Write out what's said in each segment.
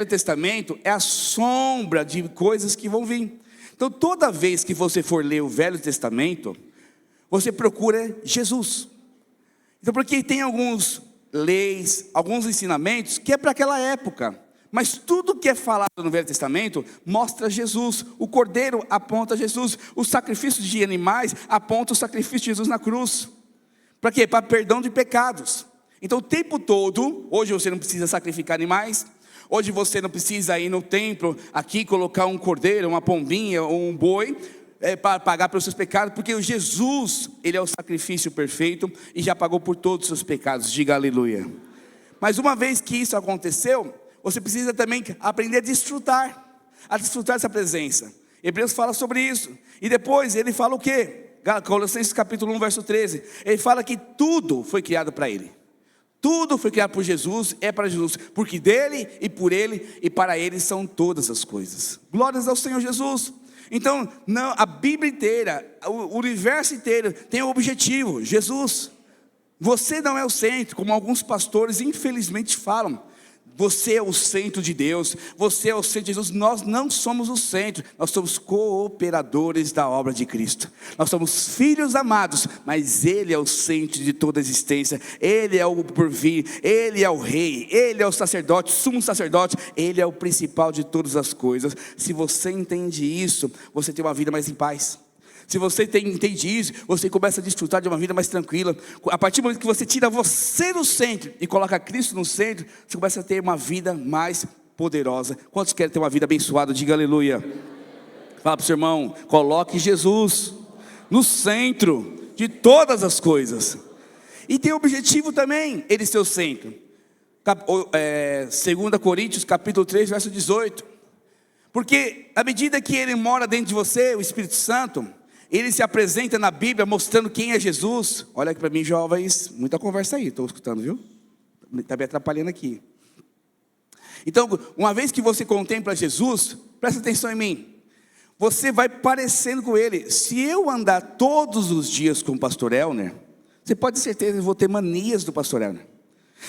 Velho Testamento é a sombra de coisas que vão vir. Então toda vez que você for ler o Velho Testamento, você procura Jesus. Então porque tem alguns leis, alguns ensinamentos que é para aquela época, mas tudo que é falado no Velho Testamento mostra Jesus. O cordeiro aponta Jesus, os sacrifícios de animais apontam o sacrifício de Jesus na cruz. Para quê? Para perdão de pecados. Então o tempo todo, hoje você não precisa sacrificar animais, hoje você não precisa ir no templo, aqui colocar um cordeiro, uma pombinha ou um boi, para pagar pelos seus pecados, porque o Jesus, Ele é o sacrifício perfeito, e já pagou por todos os seus pecados, diga aleluia. Mas uma vez que isso aconteceu, você precisa também aprender a desfrutar dessa presença. Hebreus fala sobre isso, e depois ele fala o quê? Colossenses capítulo 1, verso 13, ele fala que tudo foi criado para Ele. Tudo foi criado por Jesus, é para Jesus, porque dele e por Ele e para Ele são todas as coisas. Glórias ao Senhor Jesus. Então, não, a Bíblia inteira, o universo inteiro tem um objetivo, Jesus. Você não é o centro, como alguns pastores infelizmente falam. Você é o centro de Deus, você é o centro de Jesus. Nós não somos o centro, nós somos cooperadores da obra de Cristo. Nós somos filhos amados, mas Ele é o centro de toda a existência. Ele é o porvir, Ele é o rei, Ele é o sacerdote, sumo sacerdote. Ele é o principal de todas as coisas. Se você entende isso, você tem uma vida mais em paz. Se você entende isso, você começa a desfrutar de uma vida mais tranquila. A partir do momento que você tira você do centro e coloca Cristo no centro, você começa a ter uma vida mais poderosa. Quantos querem ter uma vida abençoada? Diga aleluia. Fala para o seu irmão, coloque Jesus no centro de todas as coisas. E tem o objetivo também, Ele ser o centro. 2 Coríntios capítulo 3, verso 18. Porque à medida que Ele mora dentro de você, o Espírito Santo, Ele se apresenta na Bíblia mostrando quem é Jesus. Olha aqui para mim, jovens, muita conversa aí, estou escutando, viu? Está me atrapalhando aqui. Então, uma vez que você contempla Jesus, presta atenção em mim, você vai parecendo com Ele. Se eu andar todos os dias com o pastor Elner, você pode ter certeza que eu vou ter manias do pastor Elner.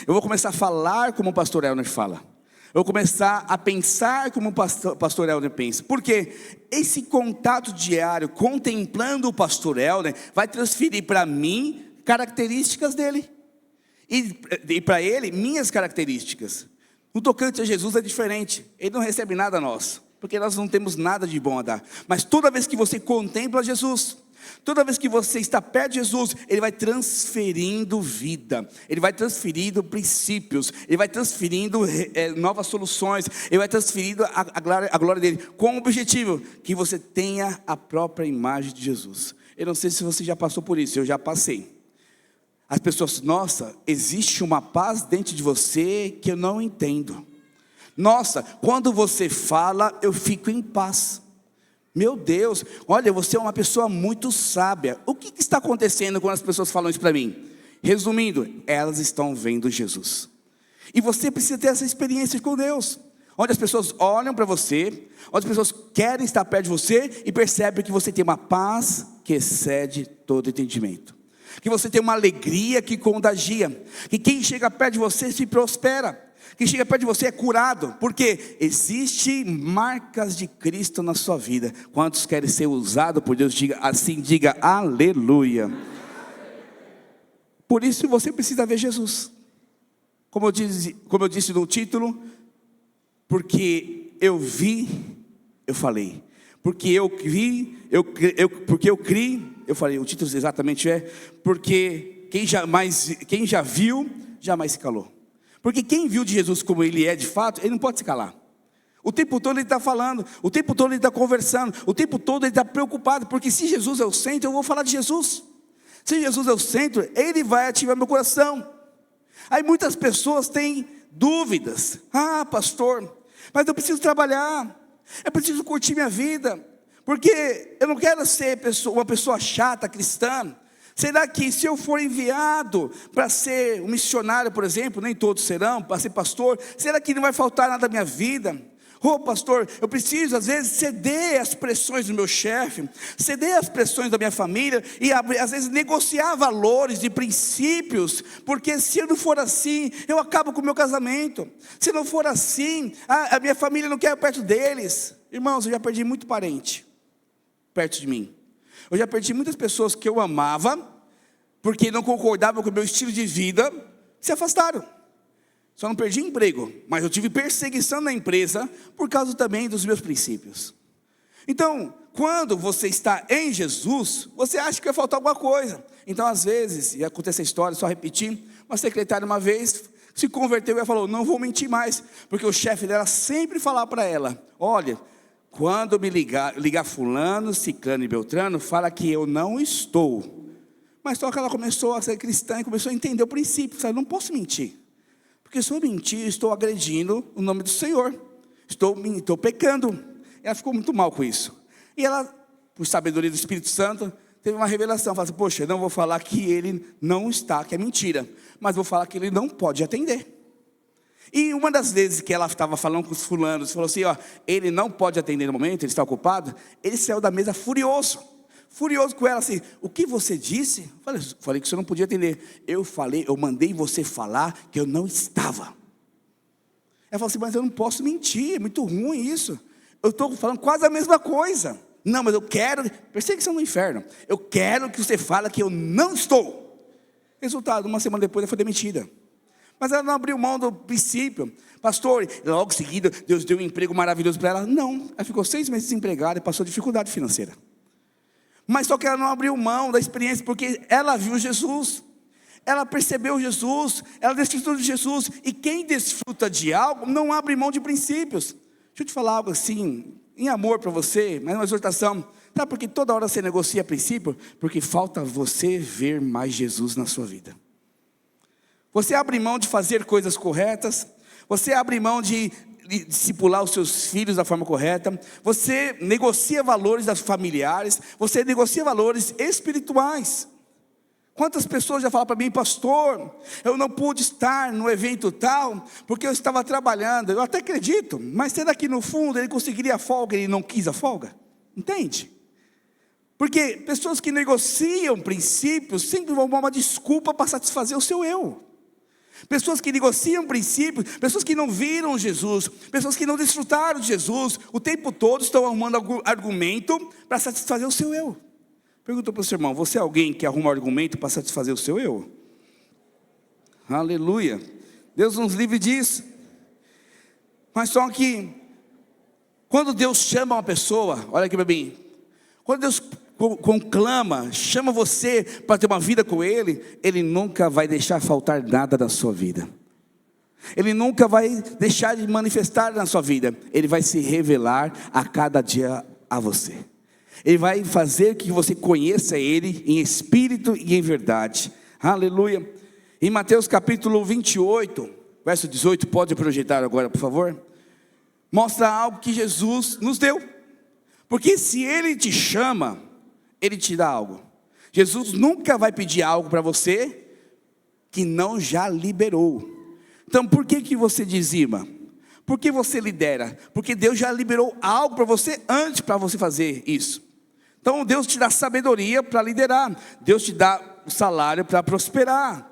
Eu vou começar a falar como o pastor Elner fala. Eu vou começar a pensar como o pastor Elner pensa. Porque esse contato diário, contemplando o pastor Elner, vai transferir para mim características dele. E para ele, minhas características. No tocante a Jesus é diferente. Ele não recebe nada nosso, porque nós não temos nada de bom a dar. Mas toda vez que você contempla Jesus, toda vez que você está perto de Jesus, Ele vai transferindo vida, Ele vai transferindo princípios, Ele vai transferindo novas soluções, Ele vai transferindo a glória dEle, com o objetivo que você tenha a própria imagem de Jesus. Eu não sei se você já passou por isso, eu já passei. As pessoas, nossa, existe uma paz dentro de você que eu não entendo. Nossa, quando você fala, eu fico em paz. Meu Deus, olha, você é uma pessoa muito sábia. O que está acontecendo quando as pessoas falam isso para mim? Resumindo, elas estão vendo Jesus. E você precisa ter essa experiência com Deus, onde as pessoas olham para você, onde as pessoas querem estar perto de você e percebem que você tem uma paz que excede todo entendimento, que você tem uma alegria que contagia, que quem chega perto de você se prospera. Quem chega perto de você é curado, porque existe marcas de Cristo na sua vida. Quantos querem ser usados por Deus? Diga assim, diga aleluia. Por isso você precisa ver Jesus. Como eu disse no título, porque eu vi, eu falei. Porque eu vi, porque eu criei, eu falei. O título exatamente é, porque quem já viu, jamais se calou. Porque quem viu de Jesus como Ele é de fato, Ele não pode se calar. O tempo todo Ele está falando, o tempo todo Ele está conversando, o tempo todo Ele está preocupado, porque se Jesus é o centro, eu vou falar de Jesus. Se Jesus é o centro, Ele vai ativar meu coração. Aí muitas pessoas têm dúvidas. Ah, pastor, mas eu preciso trabalhar, eu preciso curtir minha vida, porque eu não quero ser uma pessoa chata, cristã. Será que se eu for enviado para ser um missionário, por exemplo, nem todos serão, para ser pastor, será que não vai faltar nada na minha vida? Pastor, eu preciso às vezes ceder às pressões do meu chefe, ceder às pressões da minha família e às vezes negociar valores e princípios, porque se eu não for assim, eu acabo com o meu casamento. Se não for assim, a minha família não quer perto deles. Irmãos, eu já perdi muito parente perto de mim. Eu já perdi muitas pessoas que eu amava, porque não concordavam com o meu estilo de vida, se afastaram. Só não perdi emprego, mas eu tive perseguição na empresa por causa também dos meus princípios. Então, quando você está em Jesus, você acha que vai faltar alguma coisa. Então, às vezes, e acontece a história, só repetir, uma secretária uma vez se converteu e ela falou, não vou mentir mais, porque o chefe dela sempre falava para ela, olha, quando me ligar fulano, ciclano e beltrano, fala que eu não estou. Mas só que ela começou a ser cristã e começou a entender o princípio, eu não posso mentir. Porque se eu mentir, estou agredindo o nome do Senhor. Estou pecando. Ela ficou muito mal com isso. E ela, por sabedoria do Espírito Santo, teve uma revelação. Falou assim, poxa, eu não vou falar que ele não está, que é mentira. Mas vou falar que ele não pode atender. E uma das vezes que ela estava falando com os fulanos, falou assim, ele não pode atender no momento, ele está ocupado. Ele saiu da mesa furioso com ela assim, o que você disse? Falei que você não podia atender. Eu mandei você falar que eu não estava. Ela falou assim, mas eu não posso mentir, é muito ruim isso. Eu estou falando quase a mesma coisa. Não, mas eu quero, perseguição no inferno. Eu quero que você fale que eu não estou. Resultado, uma semana depois ela foi demitida. Mas ela não abriu mão do princípio. Pastor, logo em seguida, Deus deu um emprego maravilhoso para ela. Não, ela ficou 6 meses desempregada e passou dificuldade financeira. Mas só que ela não abriu mão da experiência, porque ela viu Jesus, ela percebeu Jesus, ela desfrutou de Jesus, e quem desfruta de algo, não abre mão de princípios. Deixa eu te falar algo assim, em amor para você, mas uma exortação, sabe por que toda hora você negocia princípio? Porque falta você ver mais Jesus na sua vida. Você abre mão de fazer coisas corretas, você abre mão de discipular os seus filhos da forma correta, você negocia valores das familiares, você negocia valores espirituais. Quantas pessoas já falam para mim, pastor, eu não pude estar no evento tal, porque eu estava trabalhando. Eu até acredito, mas será que no fundo ele conseguiria a folga e ele não quis a folga? Entende? Porque pessoas que negociam princípios sempre vão dar uma desculpa para satisfazer o seu eu. Pessoas que negociam princípios, pessoas que não viram Jesus, pessoas que não desfrutaram de Jesus, o tempo todo estão arrumando algum argumento para satisfazer o seu eu. Pergunta para o seu irmão, você é alguém que arruma argumento para satisfazer o seu eu? Aleluia, Deus nos livre disso. Mas só que, quando Deus chama uma pessoa, olha aqui para mim, quando Deus conclama, chama você para ter uma vida com Ele, Ele nunca vai deixar faltar nada na sua vida. Ele nunca vai deixar de manifestar na sua vida. Ele vai se revelar a cada dia a você. Ele vai fazer que você conheça Ele em espírito e em verdade. Aleluia. Em Mateus capítulo 28, verso 18, pode projetar agora por favor. Mostra algo que Jesus nos deu. Porque se Ele te chama, Ele te dá algo. Jesus nunca vai pedir algo para você que não já liberou. Então por que você dizima? Por que você lidera? Porque Deus já liberou algo para você antes para você fazer isso. Então Deus te dá sabedoria para liderar. Deus te dá o salário para prosperar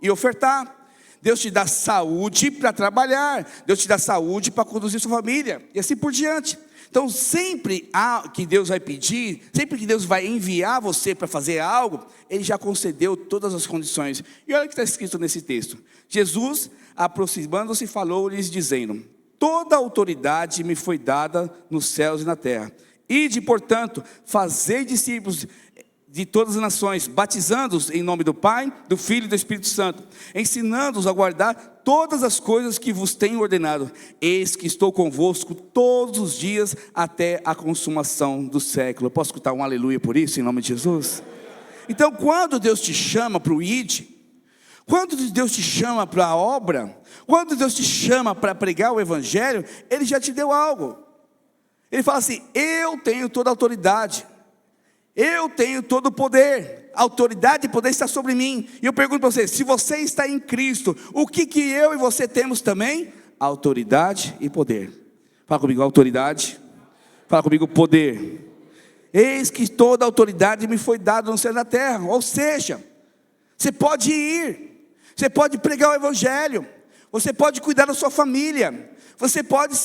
e ofertar. Deus te dá saúde para trabalhar. Deus te dá saúde para conduzir sua família. E assim por diante. Então sempre que Deus vai pedir, sempre que Deus vai enviar você para fazer algo, Ele já concedeu todas as condições. E olha o que está escrito nesse texto. Jesus, aproximando-se, falou-lhes dizendo, toda autoridade me foi dada nos céus e na terra. Ide, portanto, fazei discípulos de todas as nações, batizando-os em nome do Pai, do Filho e do Espírito Santo, ensinando-os a guardar todas as coisas que vos tenho ordenado. Eis que estou convosco todos os dias até a consumação do século. Eu posso escutar um aleluia por isso, em nome de Jesus? Então, quando Deus te chama para o ID, quando Deus te chama para a obra, quando Deus te chama para pregar o Evangelho, Ele já te deu algo. Ele fala assim, eu tenho toda a autoridade. Eu tenho todo o poder, a autoridade e poder está sobre mim. E eu pergunto para você, se você está em Cristo, o que eu e você temos também? Autoridade e poder. Fala comigo, autoridade. Fala comigo, poder. Eis que toda a autoridade me foi dada no céu e na terra. Ou seja, você pode ir, você pode pregar o evangelho, você pode cuidar da sua família, você pode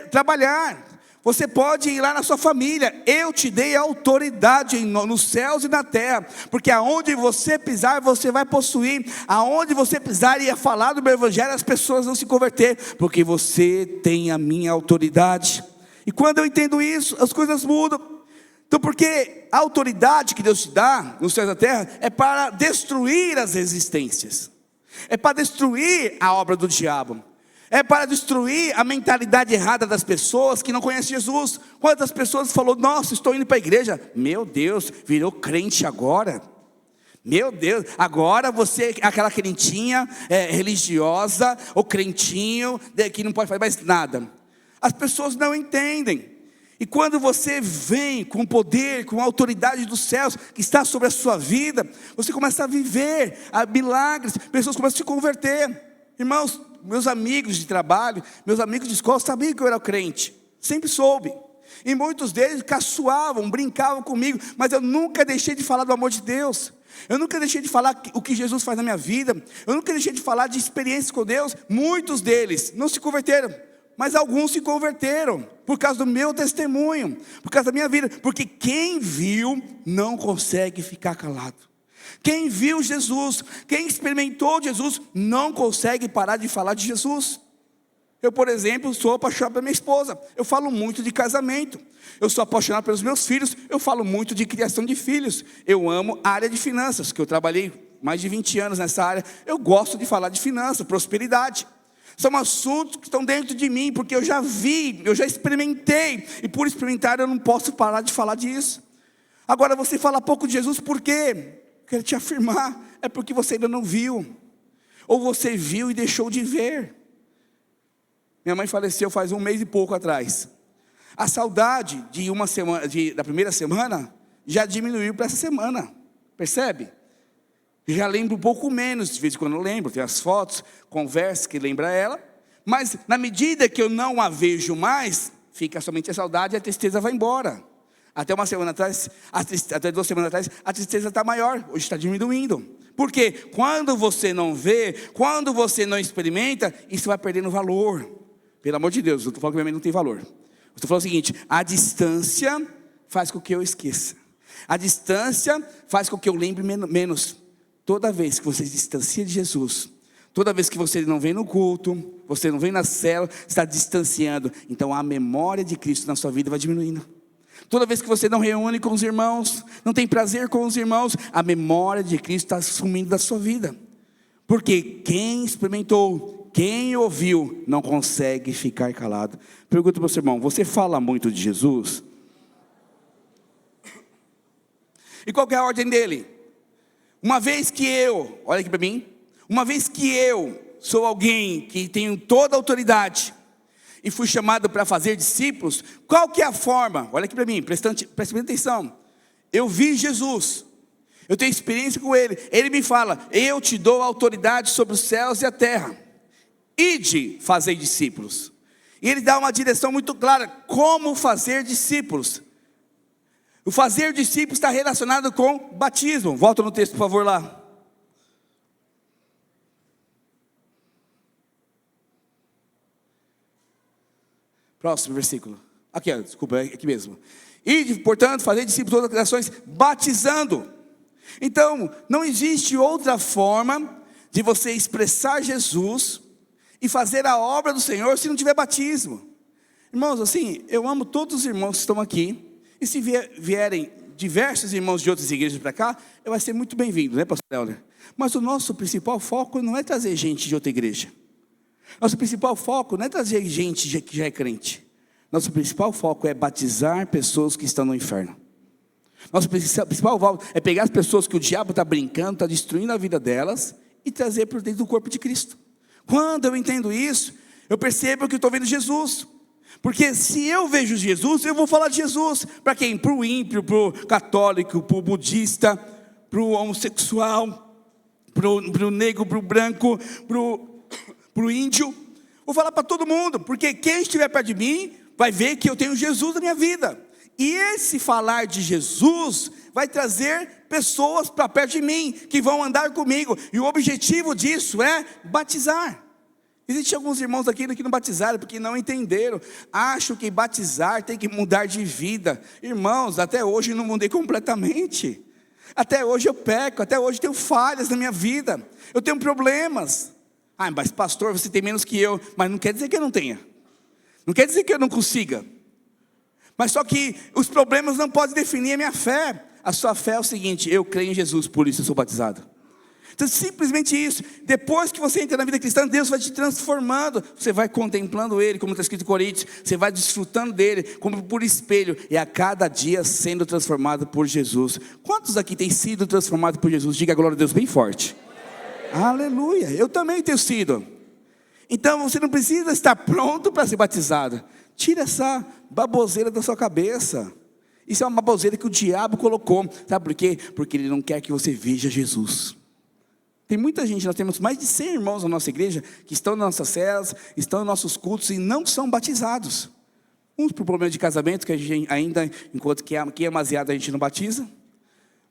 trabalhar, você pode ir lá na sua família. Eu te dei autoridade nos céus e na terra, porque aonde você pisar, você vai possuir. Aonde você pisar e ia falar do meu evangelho, as pessoas vão se converter, porque você tem a minha autoridade. E quando eu entendo isso, as coisas mudam. Então, porque a autoridade que Deus te dá nos céus e na terra é para destruir as resistências, é para destruir a obra do diabo, é para destruir a mentalidade errada das pessoas que não conhecem Jesus. Quantas pessoas falou, nossa, estou indo para a igreja, meu Deus, virou crente agora, meu Deus, agora você é aquela crentinha religiosa, ou crentinho que não pode fazer mais nada. As pessoas não entendem. E quando você vem com o poder, com a autoridade dos céus que está sobre a sua vida, você começa a viver milagres, pessoas começam a se converter. Irmãos, meus amigos de trabalho, meus amigos de escola sabiam que eu era crente, sempre soube. E muitos deles caçoavam, brincavam comigo, mas eu nunca deixei de falar do amor de Deus. Eu nunca deixei de falar o que Jesus faz na minha vida. Eu nunca deixei de falar de experiências com Deus. Muitos deles não se converteram, mas alguns se converteram por causa do meu testemunho, por causa da minha vida. Porque quem viu não consegue ficar calado. Quem viu Jesus, quem experimentou Jesus, não consegue parar de falar de Jesus. Eu, por exemplo, sou apaixonado pela minha esposa. Eu falo muito de casamento. Eu sou apaixonado pelos meus filhos. Eu falo muito de criação de filhos. Eu amo a área de finanças, que eu trabalhei mais de 20 anos nessa área. Eu gosto de falar de finanças, prosperidade. São assuntos que estão dentro de mim, porque eu já vi, eu já experimentei, e por experimentar eu não posso parar de falar disso. Agora você fala pouco de Jesus, por quê? Quero te afirmar, é porque você ainda não viu, ou você viu e deixou de ver. Minha mãe faleceu faz 1 mês e pouco atrás. A saudade de uma semana, da primeira semana, já diminuiu para essa semana, percebe? Já lembro um pouco menos, de vez em quando eu lembro, tem as fotos, conversa que lembra ela, mas na medida que eu não a vejo mais, fica somente a saudade e a tristeza vai embora. Até 1 semana atrás, até 2 semanas atrás, a tristeza está maior, hoje está diminuindo. Por quê? Quando você não vê, quando você não experimenta, isso vai perdendo valor. Pelo amor de Deus, eu estou falando que minha mãe não tem valor. Eu estou falando o seguinte, a distância faz com que eu esqueça. A distância faz com que eu lembre menos. Toda vez que você se distancia de Jesus, toda vez que você não vem no culto, você não vem na célula, está distanciando. Então a memória de Cristo na sua vida vai diminuindo. Toda vez que você não reúne com os irmãos, não tem prazer com os irmãos, a memória de Cristo está sumindo da sua vida. Porque quem experimentou, quem ouviu, não consegue ficar calado. Pergunta para o seu irmão, você fala muito de Jesus? E qual que é a ordem dele? Uma vez que eu, olha aqui para mim, uma vez que eu sou alguém que tenho toda a autoridade e fui chamado para fazer discípulos, qual que é a forma? Olha aqui para mim, presta atenção. Eu vi Jesus, eu tenho experiência com Ele. Ele me fala, eu te dou autoridade sobre os céus e a terra. Ide fazer discípulos. E Ele dá uma direção muito clara, como fazer discípulos. O fazer discípulos está relacionado com batismo. Volta no texto, por favor, lá. Próximo versículo. Aqui, desculpa, aqui mesmo. E, portanto, fazer discípulos de todas as nações, batizando. Então, não existe outra forma de você expressar Jesus e fazer a obra do Senhor se não tiver batismo. Irmãos, assim, eu amo todos os irmãos que estão aqui. E se vierem diversos irmãos de outras igrejas para cá, eu vai ser muito bem-vindo, né, pastor Helder? Mas o nosso principal foco não é trazer gente de outra igreja. Nosso principal foco não é trazer gente que já é crente. Nosso principal foco é batizar pessoas que estão no inferno. Nosso principal foco é pegar as pessoas que o diabo está brincando, está destruindo a vida delas, e trazer para dentro do corpo de Cristo. Quando eu entendo isso, eu percebo que eu estou vendo Jesus. Porque se eu vejo Jesus, eu vou falar de Jesus. Para quem? Para o ímpio, para o católico, para o budista, para o homossexual, para o negro, para o branco, para o índio. Vou falar para todo mundo, porque quem estiver perto de mim vai ver que eu tenho Jesus na minha vida. E esse falar de Jesus vai trazer pessoas para perto de mim, que vão andar comigo. E o objetivo disso é batizar. Existem alguns irmãos aqui que não batizaram, porque não entenderam. Acham que batizar tem que mudar de vida. Irmãos, até hoje eu não mudei completamente. Até hoje eu peco, até hoje tenho falhas na minha vida. Eu tenho problemas. Ah, mas pastor, você tem menos que eu. Mas não quer dizer que eu não tenha. Não quer dizer que eu não consiga. Mas só que os problemas não podem definir a minha fé. A sua fé é o seguinte: eu creio em Jesus, por isso eu sou batizado. Então simplesmente isso. Depois que você entra na vida cristã, Deus vai te transformando. Você vai contemplando Ele, como está escrito em Coríntios. Você vai desfrutando dEle, como por espelho. E a cada dia sendo transformado por Jesus. Quantos aqui têm sido transformados por Jesus? Diga a glória a Deus bem forte. Aleluia, eu também tenho sido. Então você não precisa estar pronto para ser batizado. Tira essa baboseira da sua cabeça. Isso é uma baboseira que o diabo colocou. Sabe por quê? Porque ele não quer que você veja Jesus. Tem muita gente, nós temos mais de 100 irmãos na nossa igreja, que estão nas nossas celas, estão nos nossos cultos e não são batizados. Uns por problema de casamento, que a gente ainda, enquanto que é demasiado, a gente não batiza.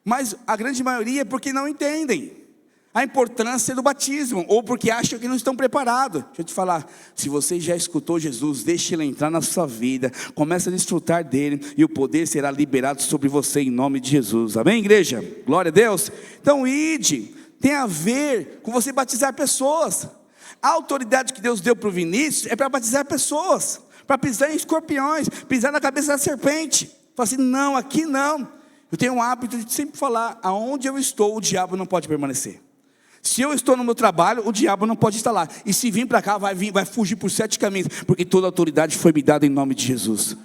Mas a grande maioria é porque não entendem a importância do batismo, ou porque acham que não estão preparados. Deixa eu te falar, se você já escutou Jesus, deixe Ele entrar na sua vida, comece a desfrutar dEle, e o poder será liberado sobre você em nome de Jesus. Amém, igreja? Glória a Deus. Então, ide tem a ver com você batizar pessoas. A autoridade que Deus deu para o Vinícius é para batizar pessoas, para pisar em escorpiões, pisar na cabeça da serpente. Fala assim, não, aqui não. Eu tenho um hábito de sempre falar, aonde eu estou, o diabo não pode permanecer. Se eu estou no meu trabalho, o diabo não pode estar lá. E se vir para cá, vai fugir por 7 caminhos, porque toda a autoridade foi me dada em nome de Jesus.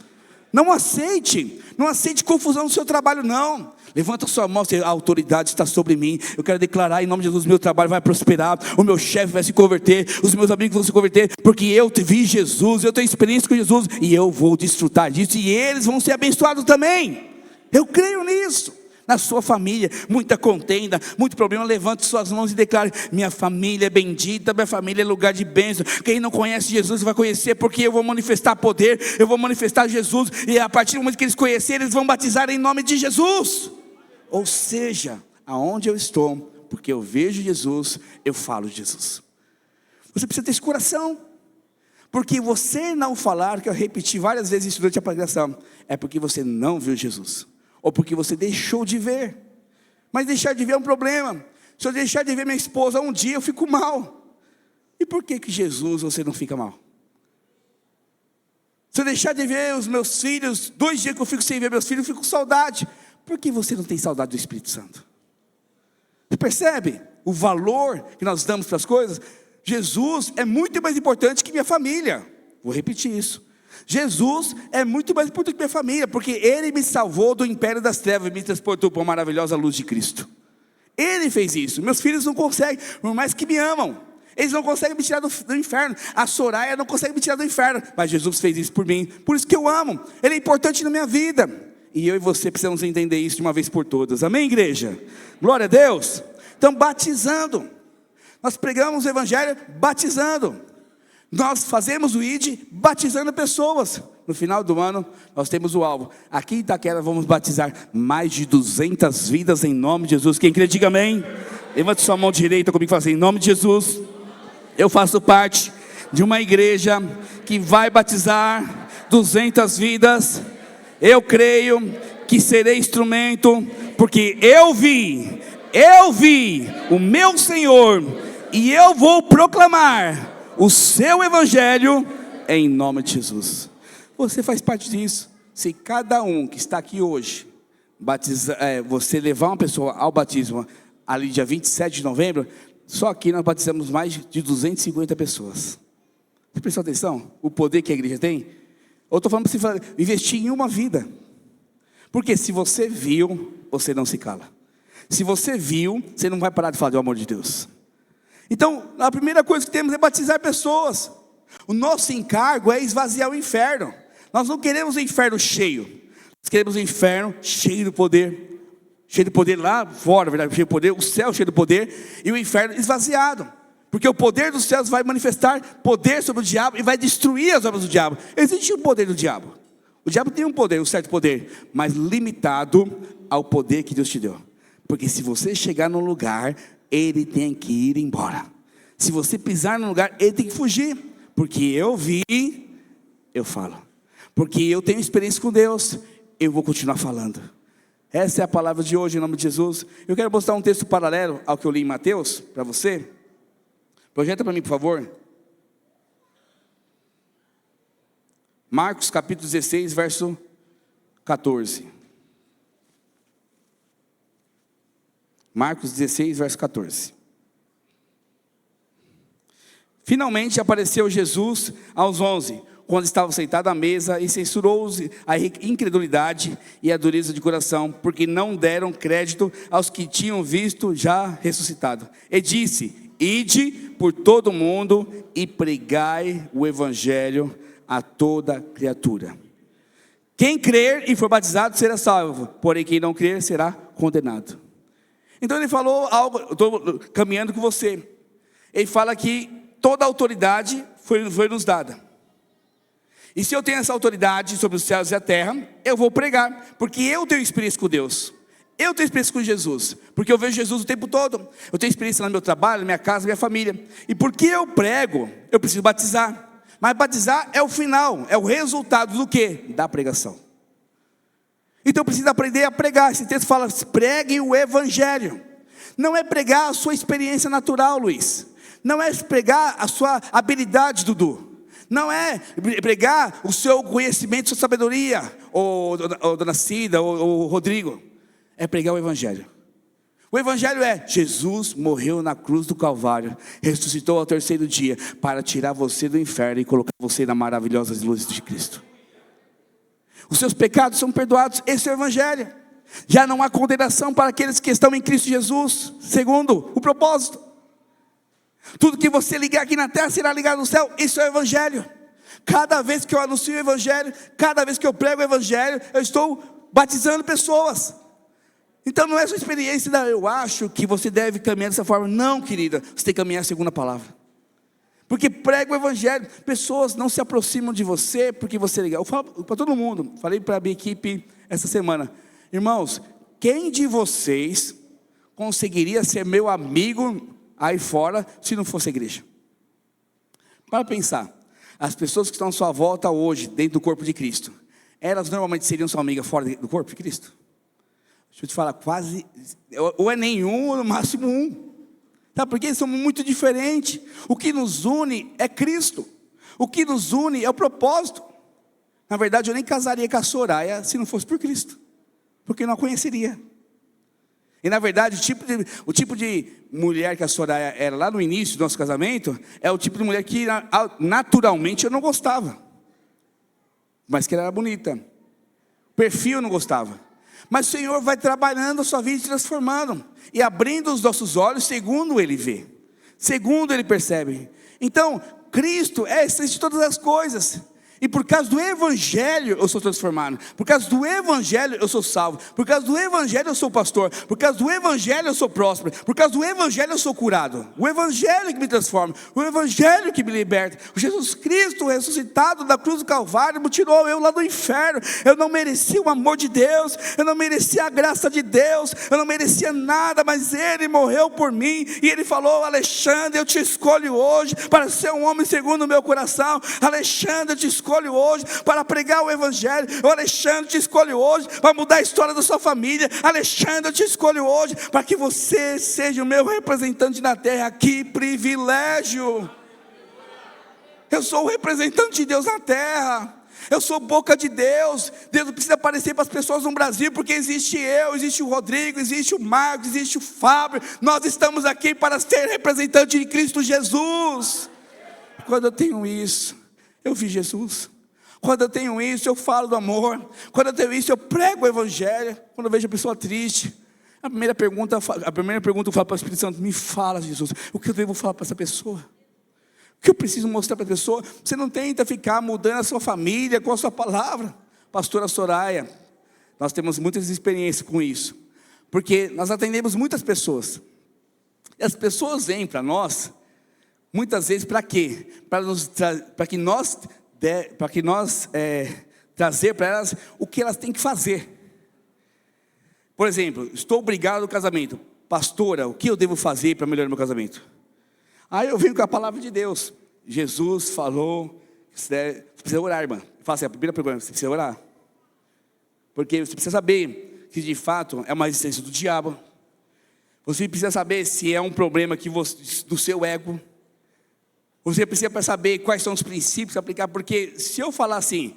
Não aceite confusão no seu trabalho, não. Levanta sua mão, a autoridade está sobre mim. Eu quero declarar em nome de Jesus, meu trabalho vai prosperar, o meu chefe vai se converter, os meus amigos vão se converter, porque eu vi Jesus, eu tenho experiência com Jesus, e eu vou desfrutar disso, e eles vão ser abençoados também. Eu creio nisso. Na sua família, muita contenda, muito problema, levante suas mãos e declare, minha família é bendita, minha família é lugar de bênção. Quem não conhece Jesus vai conhecer, porque eu vou manifestar poder, eu vou manifestar Jesus, e a partir do momento que eles conhecerem, eles vão batizar em nome de Jesus. Ou seja, aonde eu estou, porque eu vejo Jesus, eu falo de Jesus. Você precisa ter esse coração, porque você não falar, que eu repeti várias vezes isso durante a pregação, é porque você não viu Jesus, ou porque você deixou de ver. Mas deixar de ver é um problema. Se eu deixar de ver minha esposa um dia, eu fico mal. E por que Jesus você não fica mal? Se eu deixar de ver os meus filhos, 2 dias que eu fico sem ver meus filhos, eu fico com saudade. Por que você não tem saudade do Espírito Santo? Você percebe o valor que nós damos para as coisas? Jesus é muito mais importante que minha família. Vou repetir isso. Jesus é muito mais importante que minha família, porque Ele me salvou do império das trevas e me transportou para a maravilhosa luz de Cristo. Ele fez isso. Meus filhos não conseguem, por mais que me amam, eles não conseguem me tirar do inferno. A Soraya não consegue me tirar do inferno, mas Jesus fez isso por mim, por isso que eu amo. Ele é importante na minha vida, e eu e você precisamos entender isso de uma vez por todas. Amém, igreja? Glória a Deus. Então, batizando, nós pregamos o evangelho batizando. Nós fazemos o ID batizando pessoas. No final do ano, nós temos o alvo. Aqui em Itaquera vamos batizar mais de 200 vidas em nome de Jesus. Quem crê, diga amém. Levante sua mão direita comigo e fala assim, em nome de Jesus, eu faço parte de uma igreja que vai batizar 200 vidas. Eu creio que serei instrumento, porque eu vi o meu Senhor, e eu vou proclamar o seu evangelho em nome de Jesus. Você faz parte disso. Se cada um que está aqui hoje você levar uma pessoa ao batismo ali dia 27 de novembro, só aqui nós batizamos mais de 250 pessoas. Você prestou atenção? O poder que a igreja tem? Eu estou falando para você investir em uma vida. Porque se você viu, você não se cala. Se você viu, você não vai parar de falar do amor de Deus. Então, a primeira coisa que temos é batizar pessoas. O nosso encargo é esvaziar o inferno. Nós não queremos o inferno cheio. Nós queremos o inferno cheio de poder. Cheio de poder lá fora, verdade, cheio de poder. O céu cheio de poder e o inferno esvaziado. Porque o poder dos céus vai manifestar poder sobre o diabo e vai destruir as obras do diabo. Existe um poder do diabo. O diabo tem um poder, um certo poder, mas limitado ao poder que Deus te deu. Porque se você chegar num lugar, ele tem que ir embora. Se você pisar num lugar, ele tem que fugir. Porque eu vi, eu falo. Porque eu tenho experiência com Deus, eu vou continuar falando. Essa é a palavra de hoje, em nome de Jesus. Eu quero mostrar um texto paralelo ao que eu li em Mateus, para você. Projeta para mim, por favor. Marcos capítulo 16, verso 14. Marcos 16, verso 14. Finalmente apareceu Jesus aos 11, quando estavam sentados à mesa, e censurou-os a incredulidade e a dureza de coração, porque não deram crédito aos que tinham visto já ressuscitado. E disse: ide por todo o mundo e pregai o evangelho a toda criatura. Quem crer e for batizado será salvo, porém quem não crer será condenado. Então ele falou algo, eu estou caminhando com você. Ele fala que toda a autoridade foi nos dada. E se eu tenho essa autoridade sobre os céus e a terra, eu vou pregar, porque eu tenho experiência com Deus. Eu tenho experiência com Jesus, porque eu vejo Jesus o tempo todo. Eu tenho experiência no meu trabalho, na minha casa, na minha família. E porque eu prego, eu preciso batizar. Mas batizar é o final, é o resultado do quê? Da pregação. Então eu preciso aprender a pregar. Esse texto fala: pregue o evangelho. Não é pregar a sua experiência natural, Luiz. Não é pregar a sua habilidade, Dudu. Não é pregar o seu conhecimento, sua sabedoria, ou dona Cida, ou Rodrigo. É pregar o evangelho. O evangelho é: Jesus morreu na cruz do Calvário, ressuscitou ao terceiro dia, para tirar você do inferno e colocar você na maravilhosa luz de Cristo. Os seus pecados são perdoados, esse é o evangelho. Já não há condenação para aqueles que estão em Cristo Jesus, segundo o propósito. Tudo que você ligar aqui na terra será ligado no céu, isso é o evangelho. Cada vez que eu anuncio o evangelho, cada vez que eu prego o evangelho, eu estou batizando pessoas. Então não é sua experiência, eu acho que você deve caminhar dessa forma. Não, querida, você tem que caminhar segundo a palavra. Porque prega o evangelho. Pessoas não se aproximam de você porque você é legal. Eu falo para todo mundo, falei para a minha equipe essa semana: irmãos, quem de vocês conseguiria ser meu amigo aí fora se não fosse a igreja? Para pensar, as pessoas que estão à sua volta hoje, dentro do corpo de Cristo, elas normalmente seriam sua amiga fora do corpo de Cristo? Deixa eu te falar, quase, ou é nenhum, ou no máximo um. Sabe por quê? Eles são muito diferentes. O que nos une é Cristo. O que nos une é o propósito. Na verdade, eu nem casaria com a Soraya se não fosse por Cristo, porque eu não a conheceria. E na verdade, o tipo de mulher que a Soraya era lá no início do nosso casamento, é o tipo de mulher que naturalmente eu não gostava, mas que ela era bonita. O perfil eu não gostava. Mas o Senhor vai trabalhando a sua vida e transformando, e abrindo os nossos olhos segundo Ele vê, segundo Ele percebe. Então, Cristo é a essência de todas as coisas. E por causa do evangelho eu sou transformado. Por causa do evangelho eu sou salvo. Por causa do evangelho eu sou pastor. Por causa do evangelho eu sou próspero. Por causa do evangelho eu sou curado. O evangelho que me transforma. O evangelho que me liberta. O Jesus Cristo ressuscitado da cruz do Calvário me tirou eu lá do inferno. Eu não merecia o amor de Deus. Eu não merecia a graça de Deus. Eu não merecia nada, mas Ele morreu por mim. E Ele falou: Alexandre, eu te escolho hoje para ser um homem segundo o meu coração. Alexandre, eu te escolho hoje para pregar o evangelho. O Alexandre te escolhe hoje para mudar a história da sua família. Alexandre, eu te escolho hoje para que você seja o meu representante na terra. Que privilégio! Eu sou o representante de Deus na terra. Eu sou boca de Deus. Deus não precisa aparecer para as pessoas no Brasil, porque existe eu, existe o Rodrigo, existe o Marcos, existe o Fábio. Nós estamos aqui para ser representante de Cristo Jesus. Quando eu tenho isso, eu vi Jesus. Quando eu tenho isso, eu falo do amor. Quando eu tenho isso, eu prego o evangelho. Quando eu vejo a pessoa triste, a primeira pergunta eu falo para o Espírito Santo: me fala, Jesus, o que eu devo falar para essa pessoa? O que eu preciso mostrar para a pessoa? Você não tenta ficar mudando a sua família com a sua palavra. Pastora Soraya, nós temos muitas experiências com isso, porque nós atendemos muitas pessoas. E as pessoas vêm para nós Muitas vezes para quê? Para que nós trazer para elas o que elas têm que fazer. Por exemplo, estou obrigado no casamento. Pastora, o que eu devo fazer para melhorar meu casamento? Aí eu venho com a palavra de Deus. Jesus falou, você precisa orar, irmã. Fala assim, a primeira pergunta, você precisa orar. Porque você precisa saber que de fato é uma resistência do diabo. Você precisa saber se é um problema do seu ego. Você precisa saber quais são os princípios a aplicar. Porque se eu falar assim,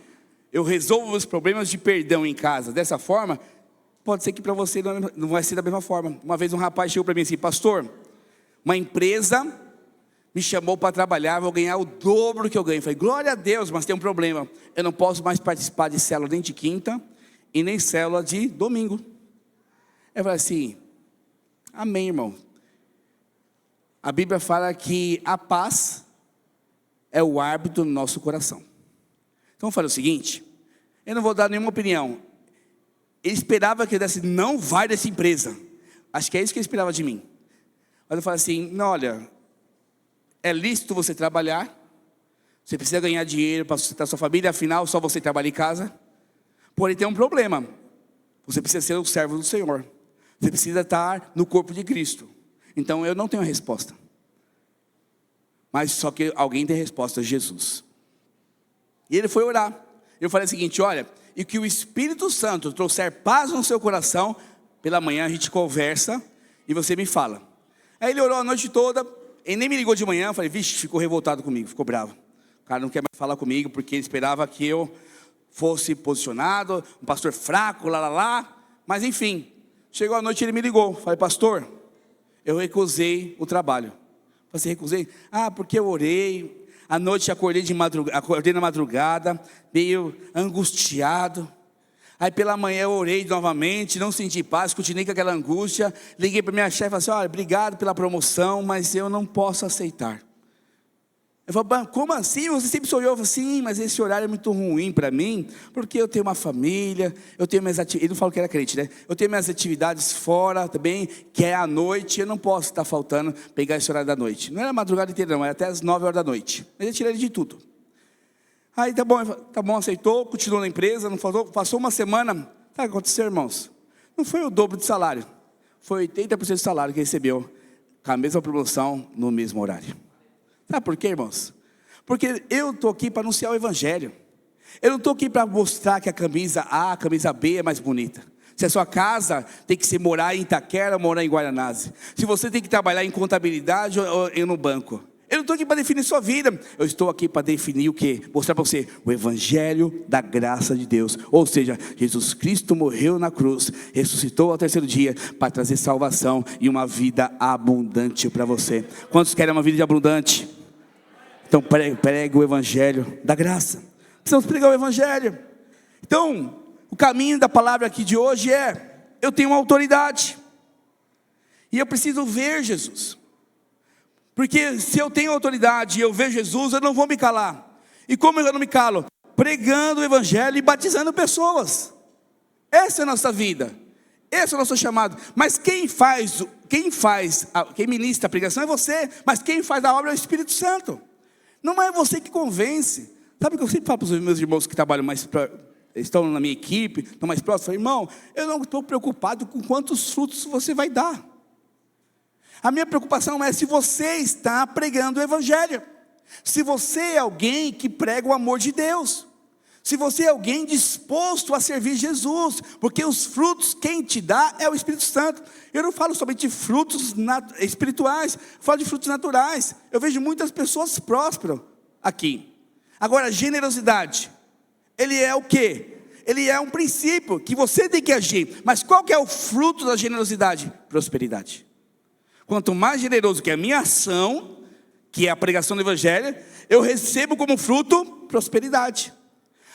eu resolvo os problemas de perdão em casa dessa forma, pode ser que para você não vai ser da mesma forma. Uma vez um rapaz chegou para mim assim, pastor, uma empresa me chamou para trabalhar, vou ganhar o dobro que eu ganho. Eu falei, glória a Deus, mas tem um problema. Eu não posso mais participar de célula nem de quinta e nem célula de domingo. Eu falei assim, amém, irmão. A Bíblia fala que a paz é o árbitro do nosso coração. Então eu falei o seguinte, eu não vou dar nenhuma opinião. Ele esperava que eu desse, não vai dessa empresa. Acho que é isso que ele esperava de mim. Mas eu falei assim, não, olha, é lícito você trabalhar, você precisa ganhar dinheiro para sustentar sua família, afinal só você trabalha em casa. Porém tem um problema, você precisa ser o servo do Senhor, você precisa estar no corpo de Cristo. Então eu não tenho a resposta, mas só que alguém tem a resposta, Jesus. E ele foi orar. Eu falei o seguinte, olha, e que o Espírito Santo trouxer paz no seu coração, pela manhã a gente conversa e você me fala. Aí ele orou a noite toda, ele nem me ligou de manhã, eu falei, vixe, ficou revoltado comigo, ficou bravo. O cara não quer mais falar comigo, porque ele esperava que eu fosse posicionado, um pastor fraco, mas enfim, chegou a noite e ele me ligou, falei, pastor, eu recusei o trabalho. Eu falei, recusei? Ah, porque eu orei, à noite acordei na madrugada, meio angustiado. Aí pela manhã eu orei novamente, não senti paz, continuei com aquela angústia. Liguei para minha chefe e falei assim, olha, obrigado pela promoção, mas eu não posso aceitar. Eu falei, como assim? Você sempre sonhou? Eu falei, sim, mas esse horário é muito ruim para mim, porque eu tenho uma família, eu tenho minhas atividades, ele não falou que era crente, né? Eu tenho minhas atividades fora também, que é à noite, eu não posso estar faltando pegar esse horário da noite. Não era a madrugada inteira não, era até as 9 horas da noite. Mas eu tirei ele de tudo. Aí tá bom, aceitou, continuou na empresa, não falou, passou uma semana. Sabe o que aconteceu, irmãos? Não foi o dobro de salário, foi 80% do salário que recebeu, com a mesma promoção, no mesmo horário. Sabe por quê, irmãos? Porque eu estou aqui para anunciar o Evangelho. Eu não estou aqui para mostrar que a camisa A, a camisa B é mais bonita. Se a sua casa tem que ser morar em Itaquera ou morar em Guaianazes. Se você tem que trabalhar em contabilidade ou no banco. Eu não estou aqui para definir sua vida. Eu estou aqui para definir o quê? Mostrar para você o Evangelho da graça de Deus. Ou seja, Jesus Cristo morreu na cruz, ressuscitou ao terceiro dia para trazer salvação e uma vida abundante para você. Quantos querem uma vida abundante? Então pregue o Evangelho da graça. Precisamos pregar o Evangelho. Então, o caminho da palavra aqui de hoje é, eu tenho uma autoridade. E eu preciso ver Jesus. Porque se eu tenho autoridade e eu vejo Jesus, eu não vou me calar. E como eu não me calo? Pregando o Evangelho e batizando pessoas. Essa é a nossa vida. Esse é o nosso chamado. Mas quem ministra a pregação é você. Mas quem faz a obra é o Espírito Santo. Não é você que convence. Sabe o que eu sempre falo para os meus irmãos que trabalham estão na minha equipe, estão mais próximos? Eu falo, irmão, eu não estou preocupado com quantos frutos você vai dar. A minha preocupação é se você está pregando o Evangelho. Se você é alguém que prega o amor de Deus. Se você é alguém disposto a servir Jesus. Porque os frutos, quem te dá é o Espírito Santo. Eu não falo somente de frutos espirituais, eu falo de frutos naturais. Eu vejo muitas pessoas prósperas aqui. Agora, generosidade. Ele é o quê? Ele é um princípio que você tem que agir. Mas qual que é o fruto da generosidade? Prosperidade. Quanto mais generoso que é a minha ação, que é a pregação do Evangelho, eu recebo como fruto prosperidade.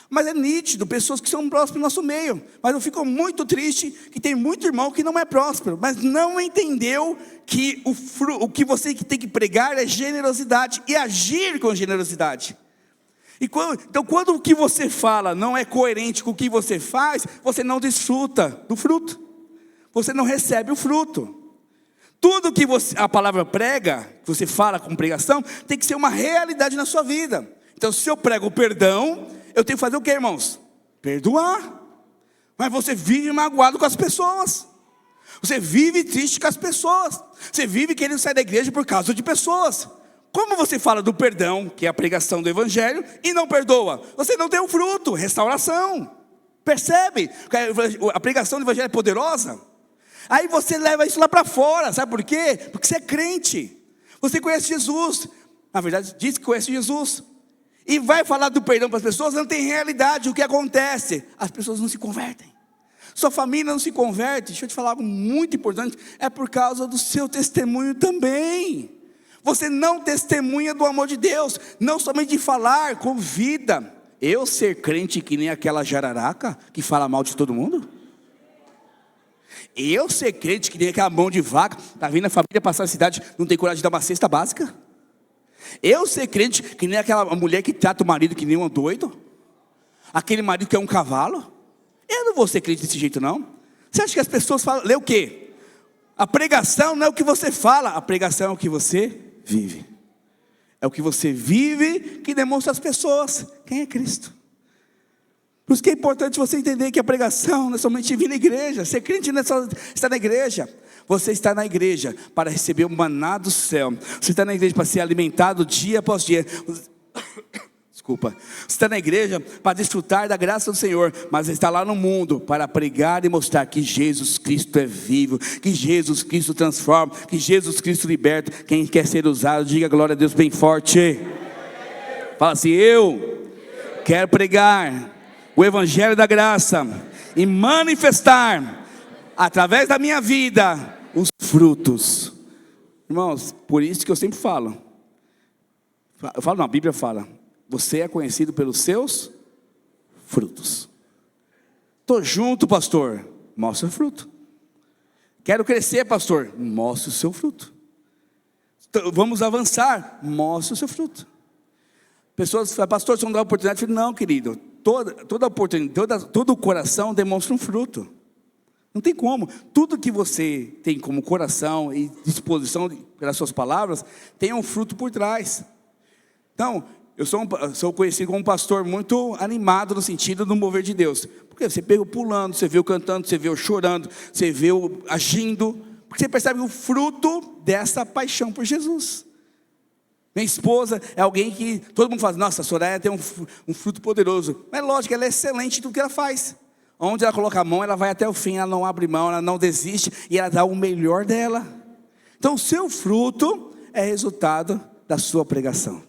Mas é nítido, pessoas que são prósperas no nosso meio. Mas eu fico muito triste que tem muito irmão que não é próspero, mas não entendeu que o que você tem que pregar é generosidade e agir com generosidade. Então quando o que você fala não é coerente com o que você faz, você não desfruta do fruto. Você não recebe o fruto. Tudo que a palavra prega, que você fala com pregação, tem que ser uma realidade na sua vida. Então, se eu prego o perdão, eu tenho que fazer o que, irmãos? Perdoar. Mas você vive magoado com as pessoas. Você vive triste com as pessoas. Você vive querendo sair da igreja por causa de pessoas. Como você fala do perdão, que é a pregação do evangelho, e não perdoa? Você não tem um fruto, restauração. Percebe? A pregação do evangelho é poderosa. Aí você leva isso lá para fora, sabe por quê? Porque você é crente, você conhece Jesus, na verdade diz que conhece Jesus, e vai falar do perdão para as pessoas, não tem realidade. O que acontece? As pessoas não se convertem, sua família não se converte. Deixa eu te falar algo muito importante, é por causa do seu testemunho também. Você não testemunha do amor de Deus, não somente de falar, com vida. Eu ser crente que nem aquela jararaca, que fala mal de todo mundo? Eu ser crente que nem aquela mão de vaca, está vindo a família passar a cidade, não tem coragem de dar uma cesta básica? Eu ser crente que nem aquela mulher que trata o marido que nem um doido? Aquele marido que é um cavalo? Eu não vou ser crente desse jeito não. Você acha que as pessoas falam, lê o quê? A pregação não é o que você fala, a pregação é o que você vive. É o que você vive que demonstra às pessoas quem é Cristo. Por isso que é importante você entender que a pregação não é somente vir na igreja. Ser crente não é só estar na igreja. Você está na igreja para receber o maná do céu. Você está na igreja para ser alimentado dia após dia. Desculpa. Você está na igreja para desfrutar da graça do Senhor, mas está lá no mundo para pregar e mostrar que Jesus Cristo é vivo, que Jesus Cristo transforma, que Jesus Cristo liberta. Quem quer ser usado, diga glória a Deus bem forte. Fala assim: eu quero pregar o evangelho da graça e manifestar através da minha vida os frutos. Irmãos, por isso que eu sempre falo, a Bíblia fala: você é conhecido pelos seus frutos. Estou junto, pastor, mostra o fruto. Quero crescer, pastor, mostra o seu fruto. Vamos avançar, mostra o seu fruto. Pessoas falam: pastor, você não dá oportunidade? Eu falo: não, querido, toda oportunidade, todo o coração demonstra um fruto. Não tem como. Tudo que você tem como coração e disposição pelas suas palavras, tem um fruto por trás. Então, eu sou conhecido como um pastor muito animado no sentido do mover de Deus. Porque você vê eu pulando, você vê eu cantando, você vê eu chorando, você vê eu agindo. Porque você percebe o fruto dessa paixão por Jesus. Minha esposa é alguém que todo mundo fala: nossa, a Soraya tem um fruto poderoso. Mas lógico, ela é excelente em tudo que ela faz. Onde ela coloca a mão, ela vai até o fim, ela não abre mão, ela não desiste, e ela dá o melhor dela. Então o seu fruto é resultado da sua pregação.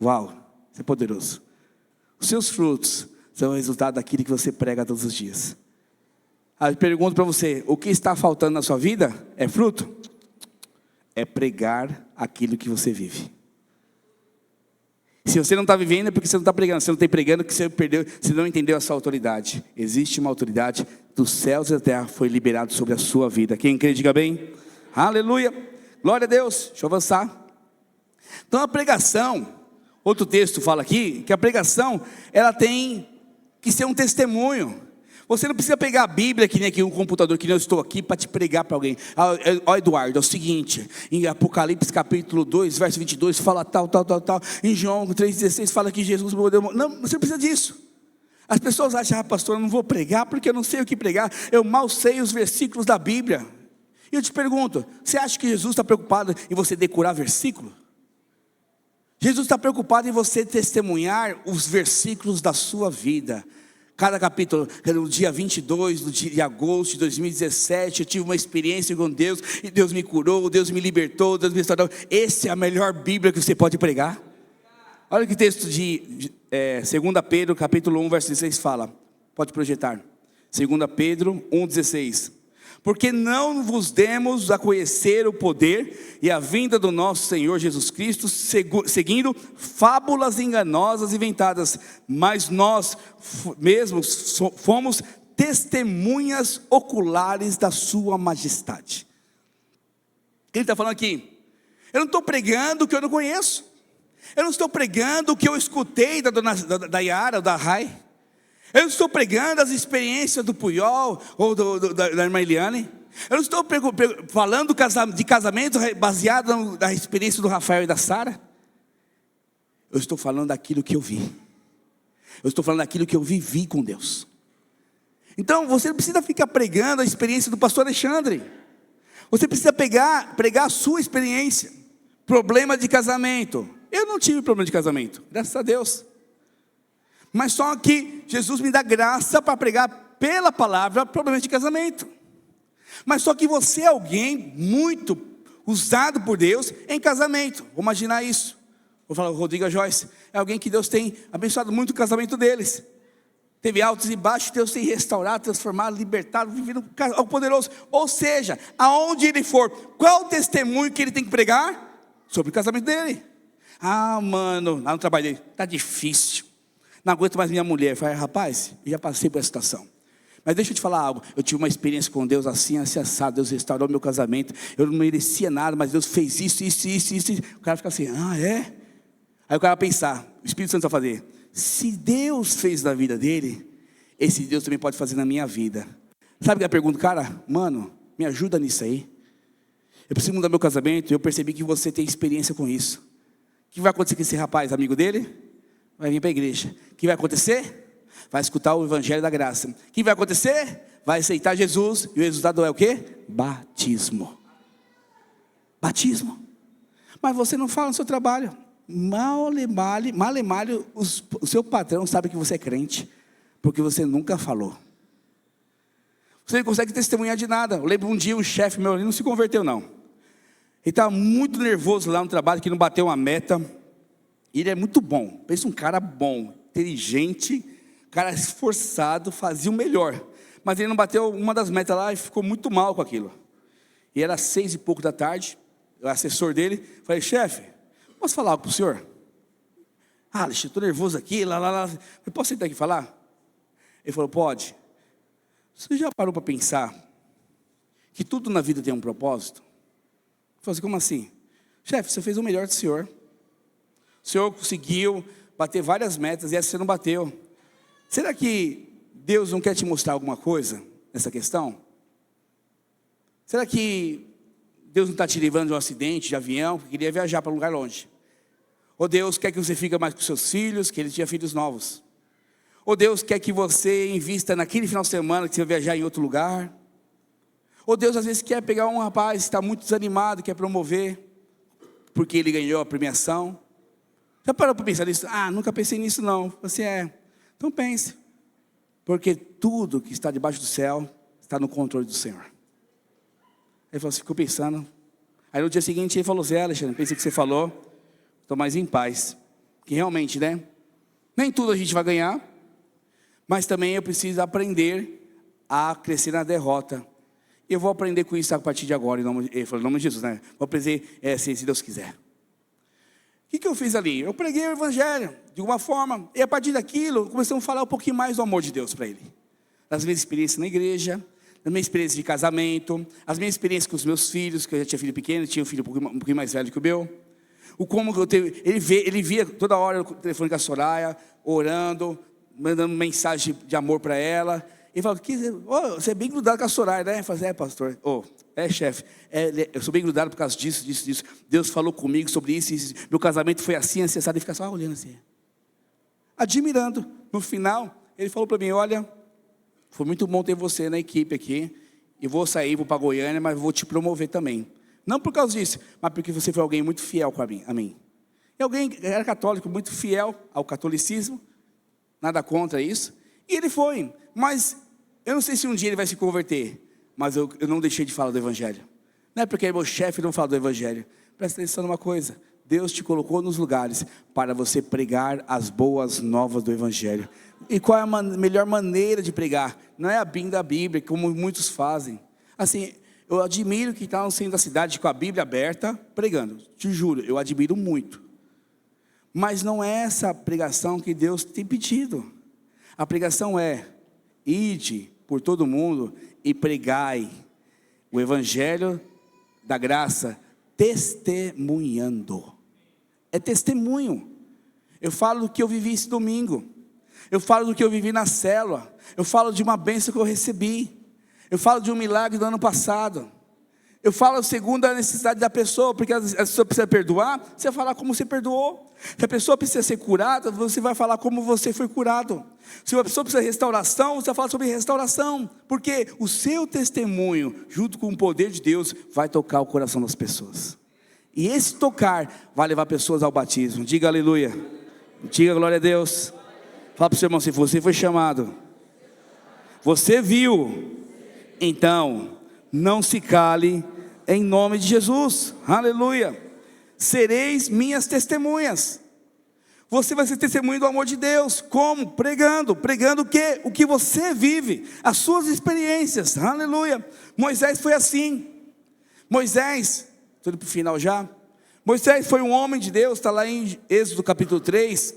Uau, isso é poderoso. Os seus frutos são o resultado daquilo que você prega todos os dias. Aí eu pergunto para você: o que está faltando na sua vida? É fruto? É pregar aquilo que você vive. Se você não está vivendo, é porque você não está pregando. Se você não está pregando, é porque você perdeu, você não entendeu a sua autoridade. Existe uma autoridade dos céus e da terra, foi liberado sobre a sua vida. Quem crê, diga bem. Aleluia, glória a Deus. Deixa eu avançar. Então a pregação, outro texto fala aqui, que a pregação, ela tem que ser um testemunho. Você não precisa pegar a Bíblia, que nem aqui um computador, que nem eu estou aqui para te pregar para alguém. Ó Eduardo, é o seguinte, em Apocalipse capítulo 2, verso 22, fala tal. Em João 3,16 fala que Jesus morreu. Não, você não precisa disso. As pessoas acham: pastor, eu não vou pregar porque eu não sei o que pregar. Eu mal sei os versículos da Bíblia. E eu te pergunto, você acha que Jesus está preocupado em você decorar versículo? Jesus está preocupado em você testemunhar os versículos da sua vida. Cada capítulo, no dia 22 de agosto de 2017, eu tive uma experiência com Deus, e Deus me curou, Deus me libertou, Deus me restaurou. Essa é a melhor Bíblia que você pode pregar. Olha que texto de 2 Pedro, capítulo 1, verso 16 fala. Pode projetar. 2 Pedro 1, 16. Porque não vos demos a conhecer o poder e a vinda do nosso Senhor Jesus Cristo, seguindo fábulas enganosas inventadas, mas nós mesmos fomos testemunhas oculares da sua majestade. O que ele está falando aqui? Eu não estou pregando o que eu não conheço. Eu não estou pregando o que eu escutei da Yara ou da Rai. Eu estou pregando as experiências do Puyol ou da irmã Eliane. Eu não estou falando de casamento baseado na experiência do Rafael e da Sara. Eu estou falando daquilo que eu vi. Eu estou falando daquilo que eu vivi com Deus. Então você não precisa ficar pregando a experiência do pastor Alexandre. Você precisa pregar a sua experiência. Problema de casamento. Eu não tive problema de casamento, graças a Deus. Mas só que Jesus me dá graça para pregar pela palavra problemas de casamento. Mas só que você é alguém muito usado por Deus em casamento. Vou imaginar isso. Vou falar, Rodrigo e Joyce, é alguém que Deus tem abençoado muito o casamento deles. Teve altos e baixos, Deus tem restaurado, transformado, libertado, vivido algo poderoso. Ou seja, aonde ele for, qual o testemunho que ele tem que pregar? Sobre o casamento dele. Ah, mano, lá no trabalho dele, está difícil. Não aguento mais minha mulher. Eu falei, rapaz, eu já passei por essa situação. Mas deixa eu te falar algo. Eu tive uma experiência com Deus assim, assado. Deus restaurou meu casamento. Eu não merecia nada, mas Deus fez isso. O cara fica assim, ah, é? Aí o cara vai pensar, o Espírito Santo vai fazer. Se Deus fez na vida dele, esse Deus também pode fazer na minha vida. Sabe que eu pergunto, cara, mano, me ajuda nisso aí. Eu preciso mudar meu casamento. Eu percebi que você tem experiência com isso. O que vai acontecer com esse rapaz, amigo dele? Vai vir para a igreja. O que vai acontecer? Vai escutar o evangelho da graça. O que vai acontecer? Vai aceitar Jesus. E o resultado é o quê? Batismo. Batismo. Mas você não fala no seu trabalho. Mal e mal, o seu patrão sabe que você é crente. Porque você nunca falou. Você não consegue testemunhar de nada. Eu lembro um dia um chefe meu, ele não se converteu não. Ele estava muito nervoso lá no trabalho, que não bateu uma meta. Ele é muito bom. Pensa um cara bom, inteligente, cara esforçado, fazia o melhor. Mas ele não bateu uma das metas lá e ficou muito mal com aquilo. E era 6 e pouco da tarde, o assessor dele, falei, chefe, posso falar algo para o senhor? Ah, Alexandre, estou nervoso aqui, lá. Eu posso sentar aqui e falar? Ele falou, pode. Você já parou para pensar que tudo na vida tem um propósito? Eu falei assim, como assim? Chefe, você fez o melhor do senhor. O senhor conseguiu bater várias metas e essa você não bateu. Será que Deus não quer te mostrar alguma coisa nessa questão? Será que Deus não está te livrando de um acidente de avião, porque queria viajar para um lugar longe? Ou Deus quer que você fique mais com seus filhos, que ele tinha filhos novos? Ou Deus quer que você invista naquele final de semana que você vai viajar em outro lugar? Ou Deus às vezes quer pegar um rapaz que está muito desanimado, quer promover, porque ele ganhou a premiação? Já parou para pensar nisso? Ah, nunca pensei nisso não. Você então pense. Porque tudo que está debaixo do céu está no controle do Senhor. Ele falou assim, ficou pensando. Aí no dia seguinte ele falou assim, Alexandre, pensei que você falou, estou mais em paz. Que realmente, né? Nem tudo a gente vai ganhar, mas também eu preciso aprender a crescer na derrota. Eu vou aprender com isso a partir de agora, ele falou, em nome de Jesus, né? Vou aprender, se Deus quiser. O que eu fiz ali? Eu preguei o evangelho, de alguma forma, e a partir daquilo, começamos a falar um pouquinho mais do amor de Deus para ele. Das minhas experiências na igreja, das minhas experiências de casamento, as minhas experiências com os meus filhos, que eu já tinha filho pequeno, tinha um filho um pouquinho mais velho que o meu. O como eu teve, ele via toda hora o telefone com a Soraya, orando, mandando mensagem de amor para ela. Ele falou, você é bem grudado com a Soraya, né? Eu falei, pastor, chefe, eu sou bem grudado por causa disso. Deus falou comigo sobre isso, meu casamento foi assim, acessado, e fica só olhando assim, admirando. No final, ele falou para mim, olha, foi muito bom ter você na equipe aqui, eu vou sair, vou para Goiânia, mas vou te promover também. Não por causa disso, mas porque você foi alguém muito fiel a mim. E alguém que era católico, muito fiel ao catolicismo, nada contra isso, e ele foi, mas eu não sei se um dia ele vai se converter, mas eu não deixei de falar do evangelho. Não é porque meu chefe não fala do evangelho. Presta atenção numa coisa, Deus te colocou nos lugares para você pregar as boas novas do evangelho. E qual é a melhor maneira de pregar? Não é abrindo a Bíblia, como muitos fazem. Assim, eu admiro que está no centro da cidade com a Bíblia aberta, pregando. Te juro, eu admiro muito. Mas não é essa pregação que Deus tem pedido. A pregação é, ide por todo mundo e pregai o evangelho da graça, testemunhando. É testemunho. Eu falo do que eu vivi esse domingo. Eu falo do que eu vivi na célula. Eu falo de uma bênção que eu recebi. Eu falo de um milagre do ano passado. Eu falo segundo a necessidade da pessoa, porque a pessoa precisa perdoar, você vai falar como você perdoou. Se a pessoa precisa ser curada, você vai falar como você foi curado. Se a pessoa precisa de restauração, você vai falar sobre restauração. Porque o seu testemunho, junto com o poder de Deus, vai tocar o coração das pessoas. E esse tocar vai levar pessoas ao batismo. Diga aleluia. Diga glória a Deus. Fala para o seu irmão, se você foi chamado, você viu, então não se cale, em nome de Jesus, aleluia. Sereis minhas testemunhas. Você vai ser testemunho do amor de Deus. Como? Pregando o quê? O que você vive, as suas experiências, aleluia. Moisés foi assim. Moisés, estou indo para o final já. Moisés foi um homem de Deus, está lá em Êxodo capítulo 3,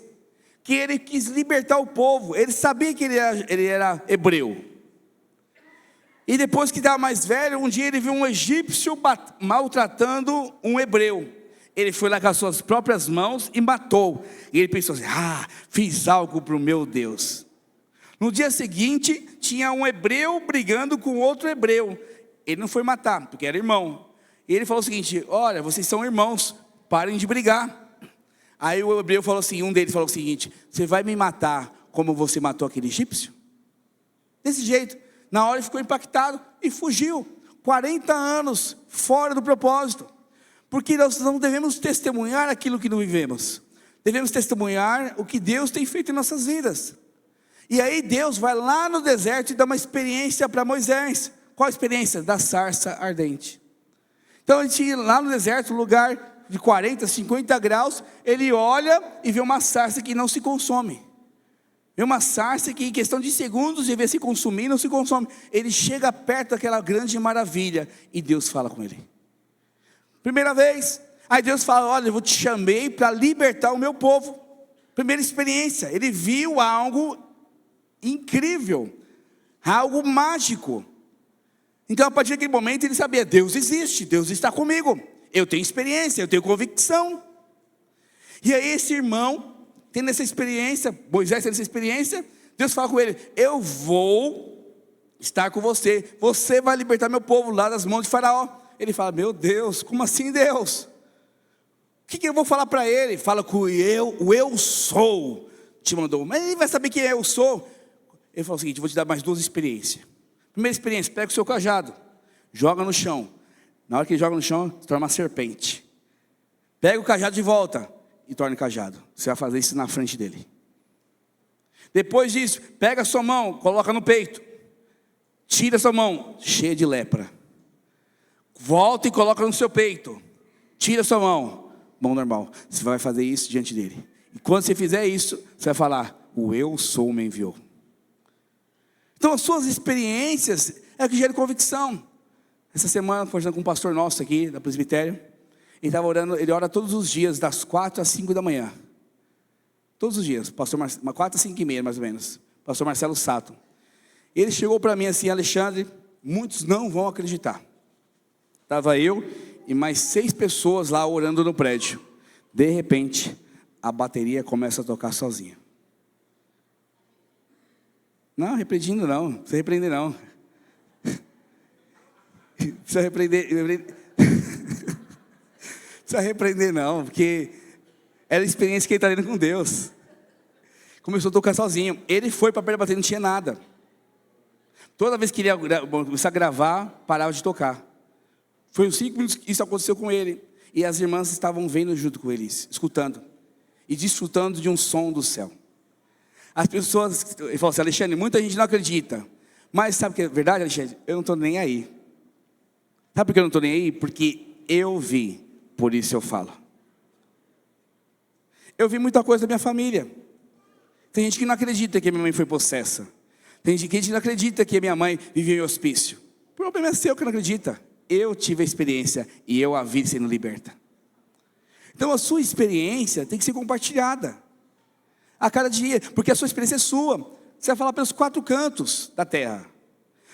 que ele quis libertar o povo. Ele sabia que ele era hebreu. E depois que estava mais velho, um dia ele viu um egípcio maltratando um hebreu. Ele foi lá com as suas próprias mãos e matou. E ele pensou assim, fiz algo para o meu Deus. No dia seguinte, tinha um hebreu brigando com outro hebreu. Ele não foi matar, porque era irmão. E ele falou o seguinte, olha, vocês são irmãos, parem de brigar. Aí o hebreu falou assim, um deles falou o seguinte, você vai me matar como você matou aquele egípcio? Desse jeito. Na hora ele ficou impactado e fugiu. 40 anos fora do propósito. Porque nós não devemos testemunhar aquilo que não vivemos. Devemos testemunhar o que Deus tem feito em nossas vidas. E aí Deus vai lá no deserto e dá uma experiência para Moisés. Qual a experiência? Da sarça ardente. Então ele tinha lá no deserto, um lugar de 40, 50 graus. Ele olha e vê uma sarça que não se consome. Vê uma sarça que em questão de segundos devia se consumir, não se consome. Ele chega perto daquela grande maravilha e Deus fala com ele. Primeira vez, aí Deus fala, olha, eu te chamei para libertar o meu povo. Primeira experiência, ele viu algo incrível, algo mágico. Então a partir daquele momento ele sabia, Deus existe, Deus está comigo. Eu tenho experiência, eu tenho convicção. E aí esse irmão, tendo essa experiência, Moisés tendo essa experiência, Deus fala com ele, eu vou estar com você, você vai libertar meu povo lá das mãos de Faraó. Ele fala, meu Deus, como assim Deus? O que eu vou falar para ele? Fala que o eu sou te mandou, mas ele vai saber quem eu sou. Ele falou o seguinte, vou te dar mais duas experiências. Primeira experiência, pega o seu cajado, joga no chão. Na hora que ele joga no chão, se torna uma serpente. Pega o cajado de volta e torna cajado. Você vai fazer isso na frente dele. Depois disso, pega a sua mão, coloca no peito. Tira a sua mão, cheia de lepra. Volta e coloca no seu peito. Tira a sua mão, mão normal. Você vai fazer isso diante dele. E quando você fizer isso, você vai falar, o eu sou me enviou. Então as suas experiências é o que gera convicção. Essa semana, conversando com um pastor nosso aqui, da presbitério, ele estava orando, ele ora todos os dias, das 4 às 5 da manhã. Todos os dias, 4 às 5 e meia mais ou menos. Pastor Marcelo Sato. Ele chegou para mim assim, Alexandre, muitos não vão acreditar. Estava eu e mais 6 pessoas lá orando no prédio. De repente, a bateria começa a tocar sozinha. Não, repreendindo não, não precisa repreender não. Precisa repreender não, porque era a experiência que ele está tendo com Deus. Começou a tocar sozinho. Ele foi para perto da bateria, não tinha nada. Toda vez que ele ia começar a gravar, parava de tocar. Foi uns 5 minutos que isso aconteceu com ele. E as irmãs estavam vendo junto com eles, escutando. E desfrutando de um som do céu. As pessoas, ele falou assim, Alexandre, muita gente não acredita. Mas sabe o que é verdade, Alexandre? Eu não estou nem aí. Sabe por que eu não estou nem aí? Porque eu vi, por isso eu falo. Eu vi muita coisa da minha família. Tem gente que não acredita que a minha mãe foi possessa. Tem gente que não acredita que a minha mãe vivia em hospício. O problema é seu que não acredita. Eu tive a experiência e eu a vi sendo liberta. Então a sua experiência tem que ser compartilhada. A cada dia, porque a sua experiência é sua. Você vai falar pelos 4 cantos da terra.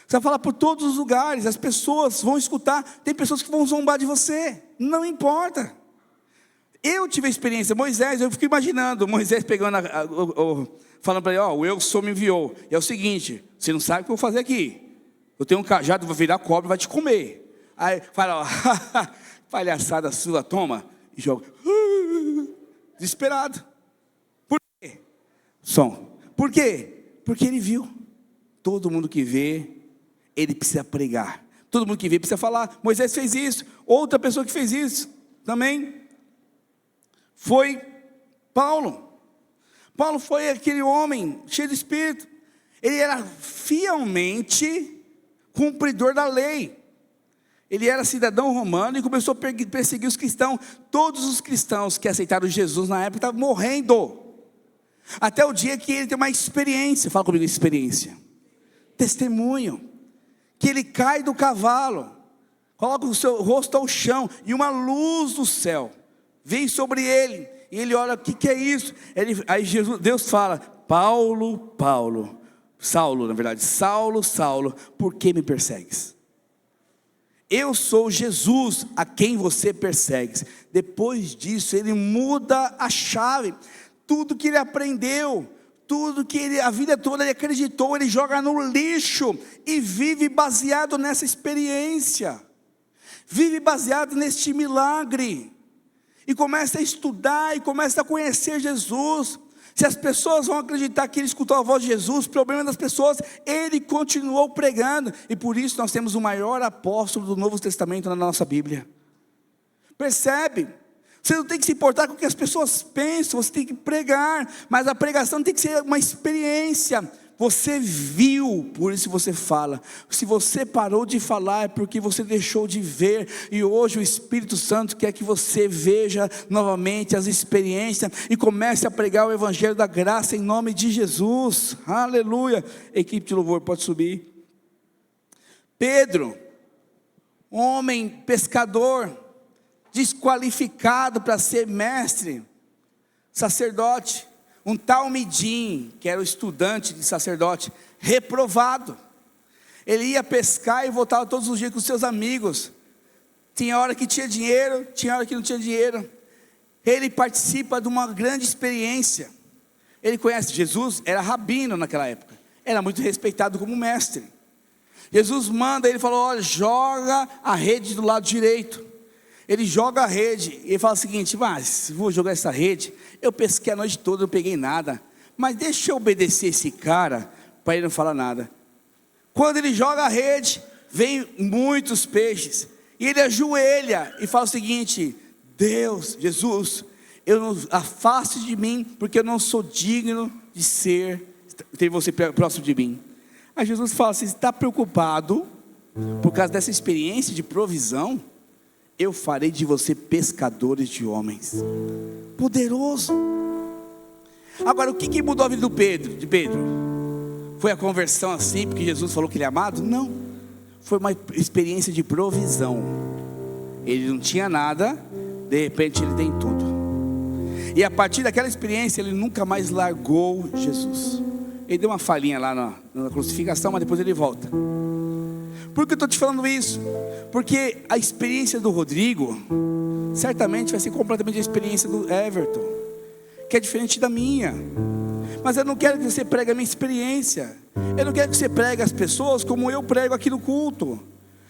Você vai falar por todos os lugares. As pessoas vão escutar. Tem pessoas que vão zombar de você. Não importa. Eu tive a experiência. Moisés, eu fico imaginando Moisés pegando, falando para ele, o eu sou me enviou. E é o seguinte, você não sabe o que eu vou fazer aqui. Eu tenho um cajado, vou virar cobra e vai te comer. Aí fala, ó, palhaçada sua, toma. E joga. Desesperado. Por quê? Som. Por quê? Porque ele viu. Todo mundo que vê, ele precisa pregar. Todo mundo que vê precisa falar. Moisés fez isso. Outra pessoa que fez isso também foi Paulo. Paulo foi aquele homem cheio de Espírito. Ele era fielmente cumpridor da lei. Ele era cidadão romano e começou a perseguir os cristãos. Todos os cristãos que aceitaram Jesus na época estavam morrendo. Até o dia que ele tem uma experiência. Fala comigo, experiência. Testemunho. Que ele cai do cavalo, coloca o seu rosto ao chão, e uma luz do céu vem sobre ele, e ele olha, o que é isso? Aí Deus fala, Saulo, na verdade, Saulo, por que me persegues? Eu sou Jesus a quem você persegue. Depois disso ele muda a chave. Tudo que ele aprendeu, tudo que ele, a vida toda ele acreditou, ele joga no lixo e vive baseado nessa experiência, vive baseado neste milagre, e começa a estudar, e começa a conhecer Jesus. Se as pessoas vão acreditar que ele escutou a voz de Jesus, o problema das pessoas, ele continuou pregando, e por isso nós temos o maior apóstolo do Novo Testamento na nossa Bíblia. Percebe? Você não tem que se importar com o que as pessoas pensam, você tem que pregar, mas a pregação tem que ser uma experiência. Você viu, por isso você fala. Se você parou de falar é porque você deixou de ver, e hoje o Espírito Santo quer que você veja novamente as experiências e comece a pregar o Evangelho da graça em nome de Jesus. Aleluia. Equipe de louvor, pode subir. Pedro, homem pescador, desqualificado para ser mestre, sacerdote. Um tal Midim, que era o estudante de sacerdote, reprovado. Ele ia pescar e voltava todos os dias com seus amigos. Tinha hora que tinha dinheiro, tinha hora que não tinha dinheiro. Ele participa de uma grande experiência. Ele conhece Jesus, era rabino naquela época, era muito respeitado como mestre. Jesus manda, ele falou, olha, joga a rede do lado direito. Ele joga a rede, e ele fala o seguinte, mas vou jogar essa rede, eu pesquei a noite toda, não peguei nada, mas deixa eu obedecer esse cara, para ele não falar nada. Quando ele joga a rede, vem muitos peixes, e ele ajoelha, e fala o seguinte, Deus, Jesus, eu não afaste de mim, porque eu não sou digno de ter você próximo de mim. Aí Jesus fala assim, você está preocupado, por causa dessa experiência de provisão? Eu farei de você pescadores de homens. Poderoso. Agora, o que mudou a vida de Pedro? Foi a conversão assim, porque Jesus falou que ele é amado? Não. Foi uma experiência de provisão. Ele não tinha nada, de repente ele tem tudo. E a partir daquela experiência, ele nunca mais largou Jesus. Ele deu uma falhinha lá na crucificação, mas depois ele volta. Por que eu estou te falando isso? Porque a experiência do Rodrigo certamente vai ser completamente a experiência do Everton, que é diferente da minha. Mas eu não quero que você pregue a minha experiência. Eu não quero que você pregue as pessoas como eu prego aqui no culto.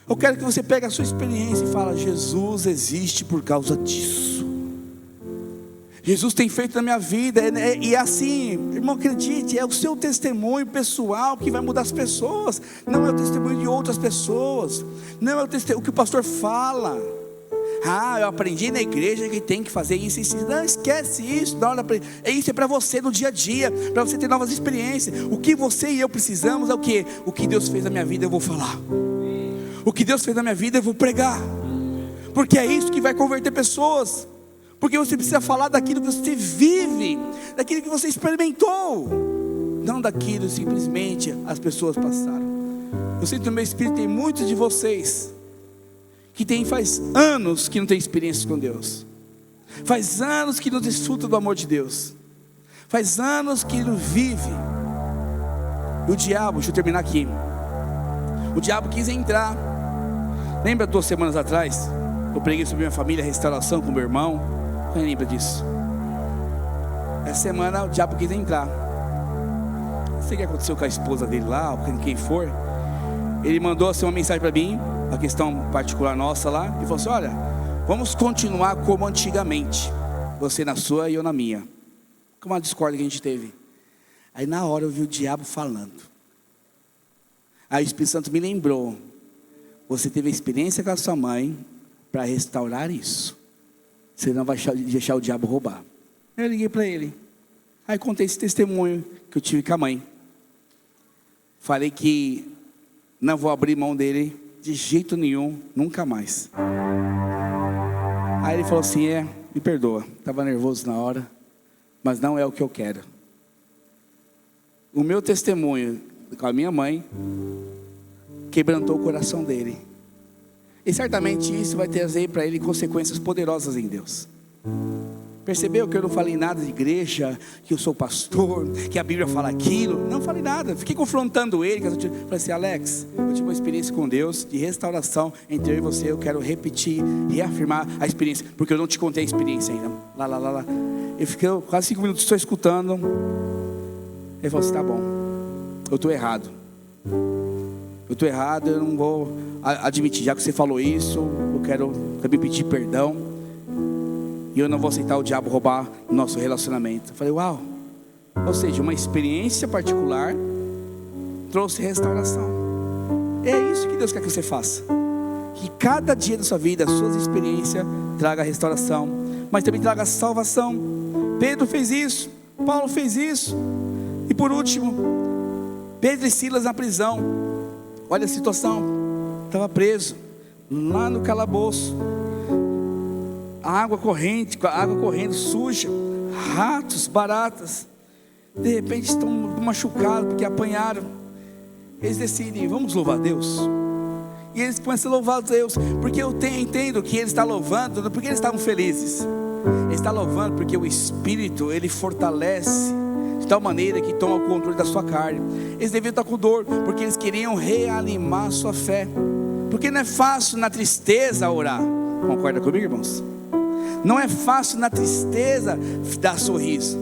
Eu quero que você pegue a sua experiência e fale, Jesus existe por causa disso. Jesus tem feito na minha vida, e assim, irmão, acredite, é o seu testemunho pessoal que vai mudar as pessoas, não é o testemunho de outras pessoas, não é o que o pastor fala. Eu aprendi na igreja que tem que fazer isso, isso. Não, esquece isso, isso é para você no dia a dia, para você ter novas experiências. O que você e eu precisamos é o quê? O que Deus fez na minha vida eu vou falar, o que Deus fez na minha vida eu vou pregar, porque é isso que vai converter pessoas. Porque você precisa falar daquilo que você vive, daquilo que você experimentou, não daquilo simplesmente as pessoas passaram. Eu sinto no meu espírito, tem muitos de vocês que faz anos que não tem experiência com Deus, faz anos que não desfruta do amor de Deus, faz anos que não vive. E o diabo, deixa eu terminar aqui, o diabo quis entrar. Lembra 2 semanas atrás, eu preguei sobre minha família, restauração com meu irmão? Quem lembra disso? Essa semana o diabo quis entrar. Não sei o que aconteceu com a esposa dele lá, ou com quem for. ele mandou assim uma mensagem para mim, a questão particular nossa lá, e falou assim: olha, vamos continuar como antigamente, você na sua e eu na minha. Com uma discórdia que a gente teve. Aí na hora eu vi o diabo falando. Aí o Espírito Santo me lembrou: você teve a experiência com a sua mãe para restaurar isso. Você não vai deixar o diabo roubar. Eu liguei para ele. Aí contei esse testemunho que eu tive com a mãe. Falei que não vou abrir mão dele de jeito nenhum, nunca mais. Aí ele falou assim: me perdoa, estava nervoso na hora, mas não é o que eu quero. O meu testemunho com a minha mãe quebrantou o coração dele. E certamente isso vai trazer para ele consequências poderosas em Deus. Percebeu que eu não falei nada de igreja, que eu sou pastor, que a Bíblia fala aquilo? Não falei nada, fiquei confrontando ele. Falei assim: Alex, eu tive uma experiência com Deus de restauração entre eu e você. Eu quero repetir, reafirmar a experiência, porque eu não te contei a experiência ainda. Lá. Eu fiquei quase 5 minutos só escutando. Ele falou assim: tá bom, eu estou errado. Eu não vou admitir. Já que você falou isso, eu quero também pedir perdão. E eu não vou aceitar o diabo roubar o nosso relacionamento. Eu falei: uau. Ou seja, uma experiência particular trouxe restauração. É isso que Deus quer que você faça. Que cada dia da sua vida, as suas experiências traga restauração, mas também traga salvação. Pedro fez isso, Paulo fez isso. E por último, Pedro e Silas na prisão. Olha a situação. Estava preso lá no calabouço. Água correndo suja, ratos, baratas. De repente estão machucados porque apanharam. Eles decidem: vamos louvar a Deus. E eles começam a louvar a Deus, porque eu entendo que eles estão louvando não porque eles estavam felizes. Eles estão louvando porque o Espírito, ele fortalece de tal maneira que toma o controle da sua carne. Eles deviam estar com dor, porque eles queriam reanimar a sua fé. Porque não é fácil na tristeza orar. Concorda comigo, irmãos? Não é fácil na tristeza dar sorriso.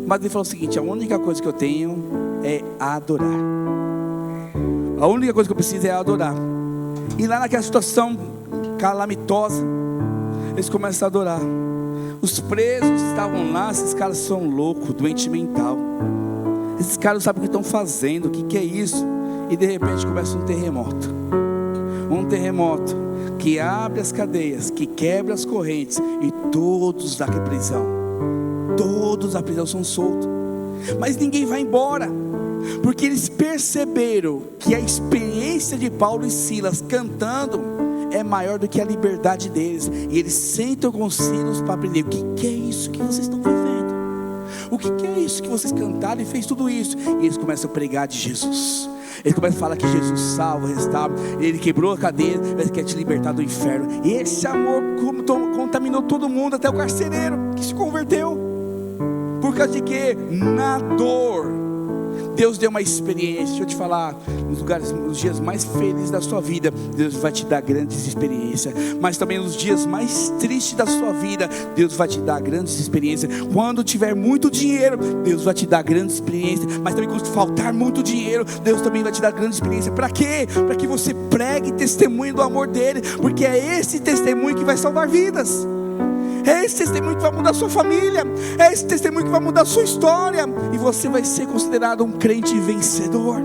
Mas ele falou o seguinte: a única coisa que eu tenho é adorar. A única coisa que eu preciso é adorar. E lá naquela situação calamitosa, eles começam a adorar. Os presos estavam lá. Esses caras são loucos, doente mental. Esses caras não sabem o que estão fazendo, o que é isso. E de repente começa um terremoto. Um terremoto que abre as cadeias, que quebra as correntes, e todos da prisão, todos da prisão são soltos. Mas ninguém vai embora, porque eles perceberam que a experiência de Paulo e Silas cantando é maior do que a liberdade deles. E eles sentam com os Silas para aprender: o que é isso que vocês estão vivendo? O que é isso que vocês cantaram e fez tudo isso? E eles começam a pregar de Jesus. Ele começa a falar que Jesus salva, restaura. Ele quebrou a cadeia, ele quer te libertar do inferno. E esse amor contaminou todo mundo, até o carcereiro que se converteu. Por causa de quê? Na dor. Deus deu uma experiência. Deixa eu te falar, nos dias mais felizes da sua vida, Deus vai te dar grandes experiências. Mas também nos dias mais tristes da sua vida, Deus vai te dar grandes experiências. Quando tiver muito dinheiro, Deus vai te dar grandes experiências. Mas também quando faltar muito dinheiro, Deus também vai te dar grandes experiências. Para quê? Para que você pregue testemunho do amor dele. Porque é esse testemunho que vai salvar vidas. É esse testemunho que vai mudar a sua família. É esse testemunho que vai mudar a sua história. E você vai ser considerado um crente vencedor.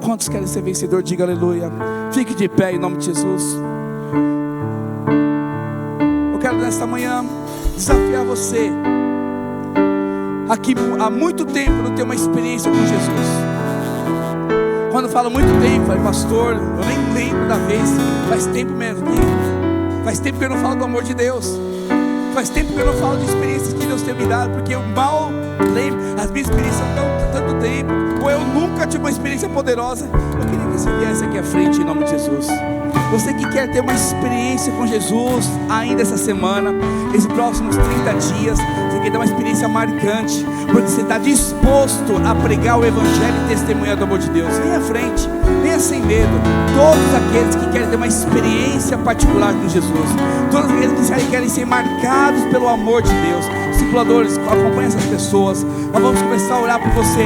Quantos querem ser vencedor? Diga aleluia. Fique de pé em nome de Jesus. Eu quero nesta manhã desafiar você aqui há muito tempo não ter uma experiência com Jesus. Quando eu falo muito tempo, falei: pastor, eu nem lembro da vez. Faz tempo mesmo. Faz tempo que eu não falo do amor de Deus. Faz tempo que eu não falo de experiências que Deus tem me dado, porque eu mal lembro. As minhas experiências estão há tanto tempo, ou eu nunca tive uma experiência poderosa. Eu queria que você viesse aqui à frente em nome de Jesus. Você que quer ter uma experiência com Jesus ainda essa semana, esses próximos 30 dias, você quer ter uma experiência marcante, porque você está disposto a pregar o Evangelho e testemunhar do amor de Deus. Vem à frente, venha sem medo. Todos aqueles que querem ter uma experiência particular com Jesus, todos aqueles que querem ser marcados pelo amor de Deus, discipuladores, acompanhem essas pessoas. Nós vamos começar a orar por você.